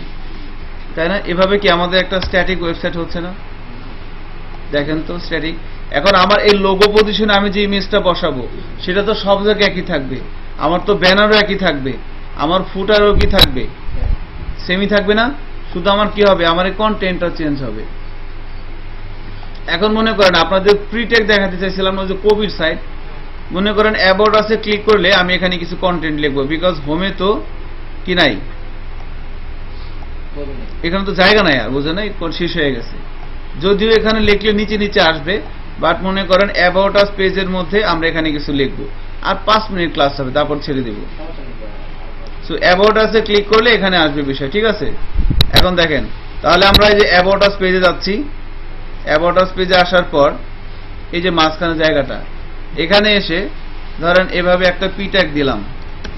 তাই না। এভাবে কি আমাদের একটা স্ট্যাটিক ওয়েবসাইট হচ্ছে না, দেখেন তো স্ট্যাটিক। এখন আমার এই লোগো পজিশনে আমি যে ইমেজটা বসাবো সেটা তো সব জায়গায় একই থাকবে, আমার তো ব্যানারও একই থাকবে, আমার ফুটারও কি থাকবে, সেমই থাকবে না, শুধু আমার কি হবে, আমার এই কন্টেন্টটা চেঞ্জ হবে। এখন মনে করেন আপনাদের প্রি টেক দেখাতে চাইছিলাম, ওই যে কোভিড সাইট, মনে করেন অ্যাবাউট আছে ক্লিক করলে আমি এখানে কিছু কন্টেন্ট লিখবো, বিকজ হোমে তো কি নাই, এখানে তো জায়গা নাই, আর বুঝে নাই, শেষ হয়ে গেছে। যদিও এখানে লিখলে নিচে নিচে আসবে, বাট মনে করেন অ্যাবাউট আস পেজের মধ্যে আমরা এখানে কিছু লিখবো, আর 5 মিনিট ক্লাস হবে, তারপর ছেড়ে দেব। সো অ্যাবাউট আসে ক্লিক করলে এখানে আসবে বিষয়, ঠিক আছে। এখন দেখেন, তাহলে আমরা এই যে অ্যাবাউট আস পেজে যাচ্ছি, অ্যাবাউট আস পেজে আসার পর এই যে মাঝখানে জায়গাটা, এখানে এসে ধরেন এভাবে একটা পি ট্যাগ দিলাম,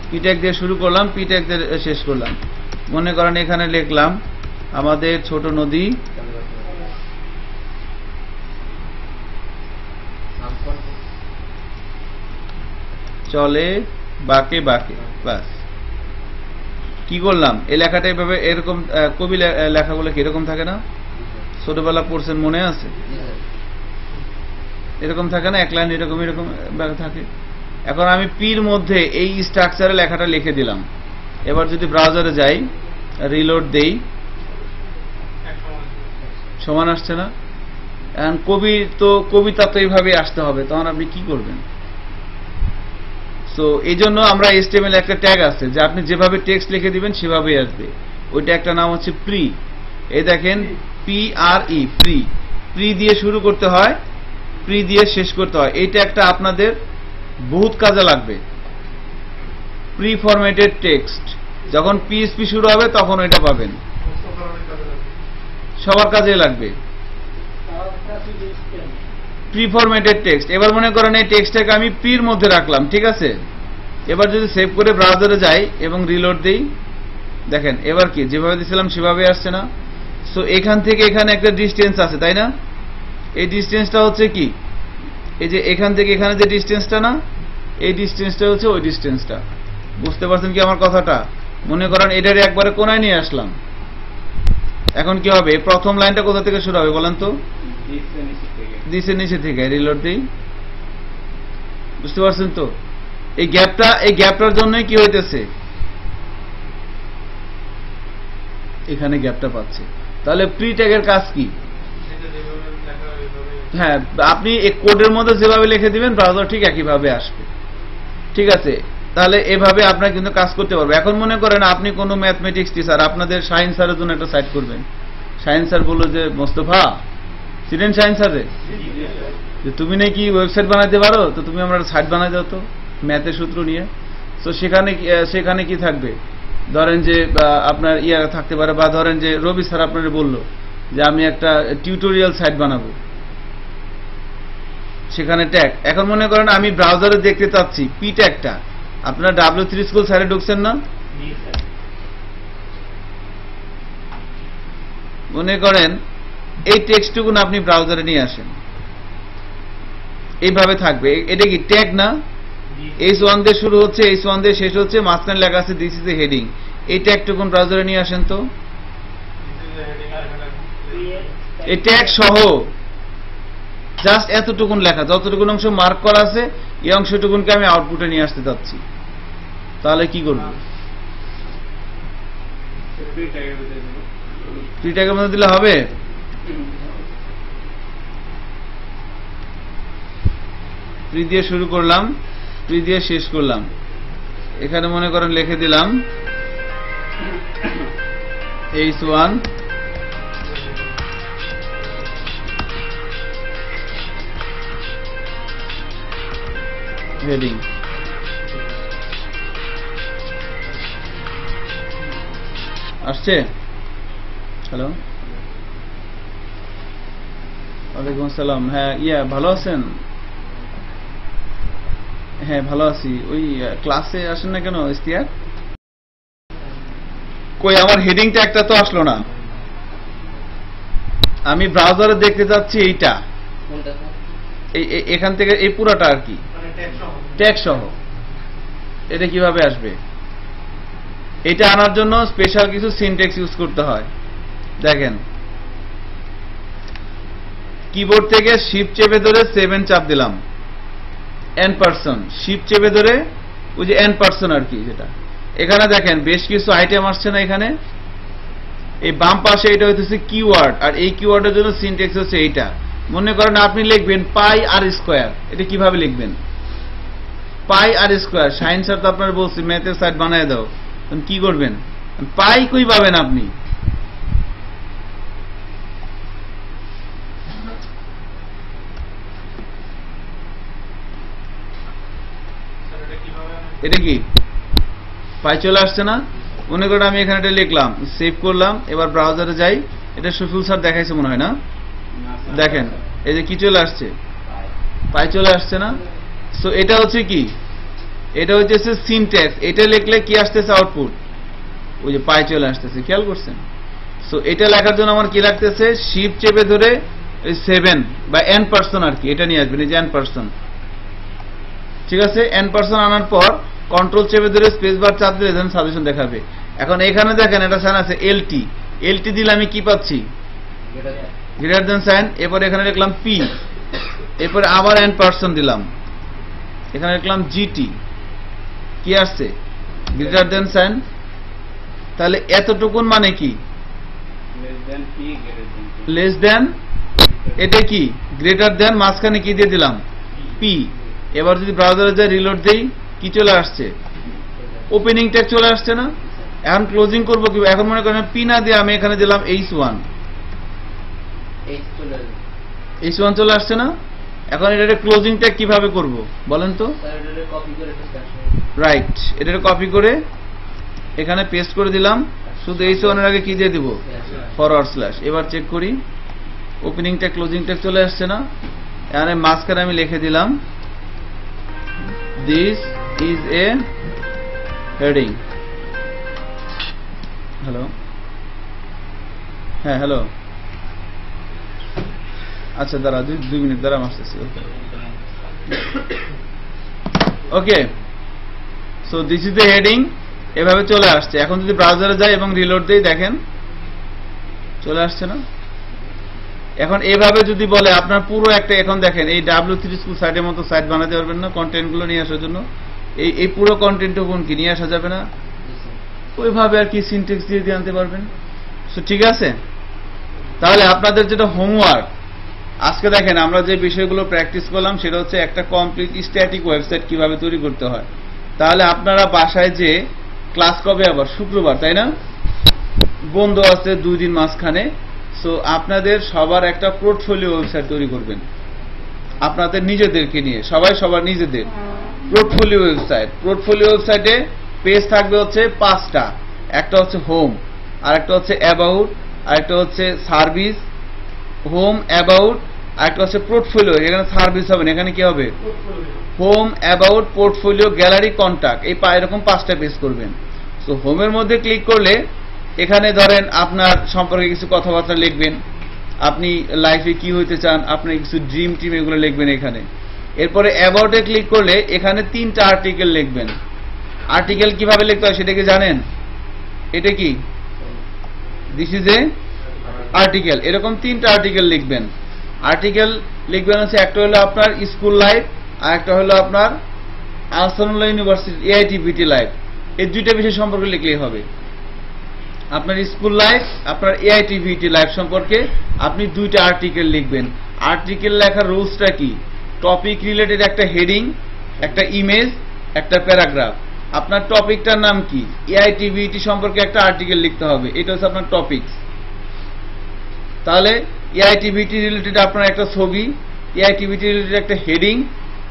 পি ট্যাগ দিয়ে শুরু করলাম, পি ট্যাগ দিয়ে শেষ করলাম। মনে করেন এখানে লিখলাম আমাদের ছোট নদী চলে বাঁকে বাঁকে, বাস। কি করলাম, এই লেখাটা এভাবে এরকম, কবি লেখাগুলো কিরকম থাকে না, ছোটবেলা পড়ছেন মনে আছে, এরকম থাকে না, এক লাইন এরকম এরকম থাকে। এখন আমি পির মধ্যে এই স্ট্রাকচারে লেখাটা লিখে দিলাম। এবার যদি ব্রাউজারে যাই, রিলোড দেই, সমান আসছে না। এখন কবিতা তো এইভাবে আসতে হবে, তখন আপনি কি করবেন? সো এই জন্য আমরা HTML একটা ট্যাগ আছে, যে আপনি যেভাবে টেক্সট লিখে দিবেন সেভাবেই আসবে। ওইটা একটা নাম হচ্ছে প্রি। এই দেখেন PRE, প্রি। প্রি দিয়ে শুরু করতে হয়, প্রি দিয়ে শেষ করতে হয়। এইটা একটা আপনাদের বহুত কাজে লাগবে। প্রি ফরম্যাটেড টেক্সট, যখন PHP শুরু হবে তখন ওইটা পাবেন, সবার কাজে লাগবে। Pre formatted text. এবার মনে করেন এই টেক্সটটাকে আমি প্রির মধ্যে রাখলাম, ঠিক আছে। এবার যদি সেভ করে ব্রাউজারে যাই এবং রিলোড দেই, দেখেন এবার কি যেভাবে দিয়েছিলাম সেভাবে আসছে না। সো এখান থেকে এখানে একটা ডিসটেন্স আছে, তাই না? এই ডিসটেন্সটা হচ্ছে কি, এই যে এখান থেকে এখানে যে ডিসটেন্সটা না, এই ডিসটেন্সটা হচ্ছে ওই ডিসটেন্সটা। বুঝতে পারছেন কি আমার কথাটা? মনে করেন এটারে একবারে কোনায় নিয়ে আসলাম। এখন কি হবে, প্রথম লাইনটা কোথা থেকে শুরু হবে বলেন তো? দিসের নিচে থেকে। রিলোড দিই, বুঝতে পারছেন তো? এই গ্যাপটার জন্যই কি হইতেছে, এখানে গ্যাপটা পাচ্ছে। তাহলে প্রি ট্যাগের কাজ কি? হ্যাঁ, আপনি এই কোডের মধ্যে যেভাবে লিখে দিবেন ব্রাউজার ঠিক একইভাবে আসবে, ঠিক আছে। তাহলে এভাবে আপনারা কিন্তু কাজ করতে পারবে। এখন মনে করেন আপনি কোনো ম্যাথমেটিক্স টিচার, আপনাদের শাহিন স্যারের জন্য একটা সাইট করবেন। শাহিন স্যার বললো যে মোস্তফা, চিনেন শাহিন স্যারে, যে তুমি নাকি ওয়েবসাইট বানাতে পারো, তো তুমি আমরা সাইট বানাই দাও তো ম্যাথের সূত্র নিয়ে। তো সেখানে কি থাকবে, ধরেন যে আপনার থাকতে পারে, বা ধরেন যে রবি স্যার আপনারা বললো যে আমি একটা টিউটোরিয়াল সাইট বানাবো, সেখানে ট্যাগ। এখন মনে করেন আমি ব্রাউজারে দেখতে চাচ্ছি পি ট্যাগটা। আপনারা W3 স্কুল সাইটে ঢুকছেন না? মনে করেন এই টেক্সটটুকুন আপনি ব্রাউজারে নিয়ে আসেন, এইভাবে থাকবে। এটা কি ট্যাগ না? H1 দিয়ে শুরু হচ্ছে, H1 দিয়ে শেষ হচ্ছে, মাঝখানে লেখা আছে দিস ইজ এ হেডিং। এই ট্যাগটুকুন ব্রাউজারে নিয়ে আসেন তো, এই ট্যাগ সহ জাস্ট এতটুকুন লেখা, যতটুকুন অংশ মার্ক করা আছে, এই অংশটুকুনকে আমি আউটপুটে নিয়ে আসতে চাচ্ছি। তাহলে কি করব? প্রি ট্যাগের মধ্যে দিলে হবে? প্রি দিয়ে শুরু করলাম, প্রি দিয়ে শেষ করলাম। এখানে মনে করেন লিখে দিলাম H1 হেডিং। আসছে? হ্যালো, ওয়ালাইকুম আসসালাম। হ্যাঁ, ভালো আছেন? হ্যাঁ ভালো আছি। ওই ক্লাসে আসেন না কেন ইস্তিয়াক? কই আমার হেডিংটা একটা তো আসলো না। আমি ব্রাউজারে দেখতে যাচ্ছি এইটা, এখান থেকে এই পুরাটা আর কি, ট্যাগ সহ। এটা কিভাবে আসবে? এটা আনার জন্য স্পেশাল কিছু সিনট্যাক্স ইউজ করতে হয়। দেখেন, কিবোর্ড থেকে শিফট চেপে ধরে 7 চাপ দিলাম, n%, শিফট চেপে ধরে ওই যে n% আর কি, যেটা এখানে দেখেন বেশ কিছু আইটেম আসছে না এখানে। এই বাম পাশে এটা হইতেছে কিওয়ার্ড, আর এই কিওয়ার্ডের জন্য সিনট্যাক্স হচ্ছে এইটা। মনে করেন আপনি লিখবেন পাই আর স্কয়ার, এটা কিভাবে লিখবেন? পাই আর স্কোয়ার, সাইন স্যার তো আপনার বলছি ম্যাথের সাইড বানায় দাও, কি করবেন? পাই কই পাবেন আপনি? এটা কি পাই চলে আসছে না? মনে করেন আমি এখানে এটা লিখলাম, সেভ করলাম, এবার ব্রাউজারে যাই। এটা সুফুল স্যার দেখাইছে মনে হয় না? দেখেন এই যে কি চলে আসছে, পাই চলে আসছে না? সো এটা হচ্ছে কি, এটা হচ্ছে সিনট্যাক্স। এটা লিখলে কি আসতেছে আউটপুট, ওই যে পাই চলে আসতেছে, খেয়াল করছেন? সো এটা লেখার জন্য আমার কি লাগতেছে, শিফট চেপে ধরে 7 বা n% আর কি, এটা নিয়ে আসবেন, এই যে n%, ঠিক আছে? n% আনার পর কন্ট্রোল চেপে ধরে স্পেস বার চাপ দিলে দেন সাজেশন দেখাবে। এখন এখানে দেখেন একটা সাইন আছে এলটি, এলটি দিলে আমি কি পাচ্ছি, গ্রেটার দেন সাইন। এরপর এখানে লিখলাম পি, এরপরে আবার n% দিলাম, এখানে লিখলাম জিটি, কি আসছে, গ্রেটার দেন সাইন। তাহলে এতটুকুন মানে কি, লেস দেন, এটা কি গ্রেটার দেন, মাঝখানে কি দিয়ে দিলাম, পি। এবার যদি ব্রাউজারে যাই রিলোড দেই, কি চলে আসছে, ওপেনিং ট্যাগ চলে আসছে না? এখন ক্লোজিং করবো কি? এখন মনে করেন পি না দিয়ে আমি এখানে দিলাম H1, H1 চলে আসছে না? এখন এটা ক্লোজিং ট্যাগ কিভাবে করব বলেন তো? রাইট, এটা কপি করে এখানে পেস্ট করে দিলাম, শুধু H1 এর আগে কি দিয়ে দিব, ফরওয়ার্ড স্ল্যাশ। এবার চেক করি, ওপেনিং ট্যাগ ক্লোজিং ট্যাগ চলে আসছে না? এখানে মাঝখানে আমি লিখে দিলাম this is a heading. Hello, হ্যাঁ হ্যালো, আচ্ছা দাঁড়া 2 মিনিট দাঁড়া, আসতেছি। Okay, so this is the heading, এভাবে চলে আসছে। এখন যদি ব্রাউজারে যাই এবং রিলোড দেই, দেখেন চলে আসছে না? এখন এভাবে যদি বলে আপনার পুরো একটা, এখন দেখেন এই W3 স্কুল সাইটের মতো সাইট বানাতে পারবেন না কন্টেন্টগুলো নিয়ে আসার জন্য? এই পুরো কন্টেন্টটুকুন কি নিয়ে আসা যাবে না? ওইভাবে আর কি সিনট্যাক্স দিয়ে দিয়ে আনতে পারবেন। সো ঠিক আছে, তাহলে আপনাদের যেটা হোমওয়ার্ক আজকে দেখেন, আমরা যে বিষয়গুলো প্র্যাকটিস করলাম সেটা হচ্ছে একটা কমপ্লিট স্ট্যাটিক ওয়েবসাইট কিভাবে তৈরি করতে হয়। তাহলে আপনারা বাসায় যে ক্লাস কবে, আবার শুক্রবার তাই না, বন্ধ আছে 2 দিন মাঝখানে। সো আপনাদের সবার একটা পোর্টফোলিও ওয়েবসাইট তৈরি করবেন, আপনাদের নিজেদেরকে নিয়ে, সবাই সবার নিজেদের পোর্টফোলিও ওয়েবসাইট। পোর্টফোলিও ওয়েবসাইটে পেজ থাকবে হচ্ছে 5টা, একটা হচ্ছে হোম, আর একটা হচ্ছে অ্যাবাউট, আর একটা হচ্ছে সার্ভিস, হোম অ্যাবাউট, আর একটা হচ্ছে পোর্টফোলিও। এখানে সার্ভিস হবে না, এখানে কি হবে, home about portfolio gallery contact, এই এরকম 5টা পেজ করবেন। সো হোমের মধ্যে ক্লিক করলে এখানে ধরেন আপনার সম্পর্কে কিছু কথাবার্তা লিখবেন, আপনি লাইফে কি হইতে চান, আপনি কিছু ড্রিম টিম, এগুলো লিখবেন এখানে। এরপরে অ্যাবাউটে ক্লিক করলে এখানে 3টা আর্টিকেল লিখবেন। আর্টিকেল কিভাবে লিখতে হয় সেটা কি জানেন? এটা কি, দিস ইজ এ আর্টিকেল, এরকম 3টা আর্টিকেল লিখবেন। আর্টিকেল লিখবেন হচ্ছে, একটা হলো আপনার স্কুল লাইফ, আর একটা হলো আপনার আহসানুল্লাহ ইউনিভার্সিটি AITBT লাইফ। এই 2টা বিষয় সম্পর্কে লিখলেই হবে। আপনার স্কুল লাইফ, আপনার AITBT লাইফ সম্পর্কে আপনি 2টা আর্টিকেল লিখবেন। আর্টিকেল লেখার রুলসটা কি, টপিক রিলেটেড একটা হেডিং, একটা ইমেজ, একটা প্যারাগ্রাফ। আপনার টপিকটার নাম কি, AITBT সম্পর্কে একটা আর্টিকেল লিখতে হবে, এটা হচ্ছে আপনার টপিক। তাহলে AITBT রিলেটেড আপনার একটা ছবি, AITBT রিলেটেড একটা হেডিং,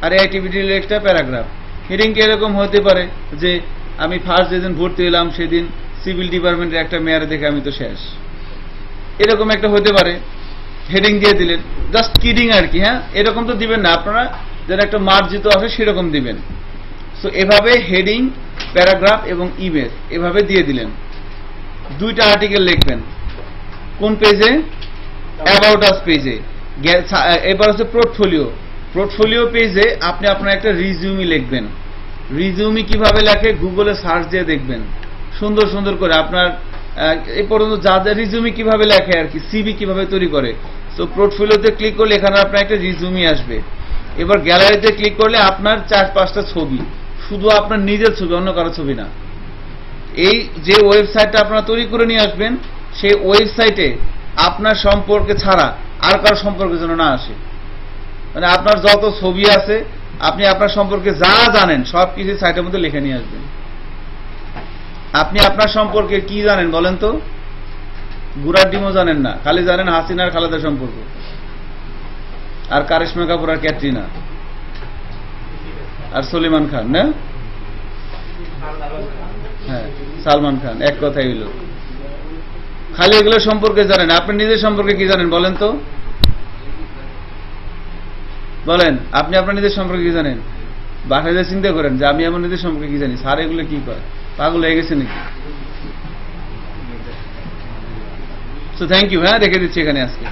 আর AITBT রিলেটেড একটা প্যারাগ্রাফ। হেডিং কি এরকম হতে পারে যে আমি ফার্স্ট যেদিন ভর্তি হলাম সেদিন সিভিল ডিপার্টমেন্টের একটা মেয়ার দেখে আমি তো শেষ, এরকম একটা হতে পারে, হেডিং দিয়ে দিলেন, জাস্ট কিডিং আর কি। হ্যাঁ, এরকম তো দিবেন না, আপনারা যেন একটা মার্জিত আছে সেরকম দিবেন। সো এভাবে হেডিং, প্যারাগ্রাফ এবং ইমেজ এভাবে দিয়ে দিলেন। 2টা আর্টিকেল লিখবেন কোন পেজে, অ্যাবাউট আস পেজে। এবার হচ্ছে পোর্টফোলিও, পোর্টফোলিও পেজে আপনি আপনার একটা রিজিউমি লিখবেন। রিজিউমি কিভাবে লেখে, গুগলে সার্চ দিয়ে দেখবেন, সুন্দর সুন্দর করে আপনার এই পর্যন্ত যা যা রিজিউমি কিভাবে লেখে আর কি, সিভি কিভাবে তৈরি করে। সো পোর্টফোলিওতে ক্লিক করলে এখানে আপনার একটা রিজিউমি আসবে। এবার গ্যালারিতে ক্লিক করলে আপনার 4-5টা ছবি, শুধু আপনার নিজের ছবি, অন্য কারো ছবি না। এই যে ওয়েবসাইটটা আপনারা তৈরি করে নিয়ে আসবেন, সেই ওয়েবসাইটে আপনার সম্পর্কে ছাড়া আর কারো সম্পর্কে যেন না আসে। মানে আপনার যত ছবি আছে, আপনি আপনার সম্পর্কে যা জানেন সব কিছু সাইটের মধ্যে লিখে নিয়ে আসবেন। আপনি আপনার সম্পর্কে কি জানেন বলেন তো? গুড়ার ডিমও জানেন না, খালি জানেন হাসিনার খালেদার সম্পর্ক, আর কারিশমা কাপুর, আর ক্যাটরিনা, আর সলিমান খান, না? হ্যাঁ, সালমান খান, এক কথাই হইল। খালি এগুলো সম্পর্কে জানেন। আপনি নিজের সম্পর্কে কি জানেন বলেন তো? বলেন, আপনি আপনার নিজের সম্পর্কে কি জানেন? বাসায় যে চিন্তা করেন যে আমি আমার নিজের সম্পর্কে কি জানি। স্যার এগুলো কি করে, পাগল হয়ে গেছে নাকি? তো থ্যাংক ইউ, হ্যাঁ রেখে দিচ্ছি এখানে আজকে।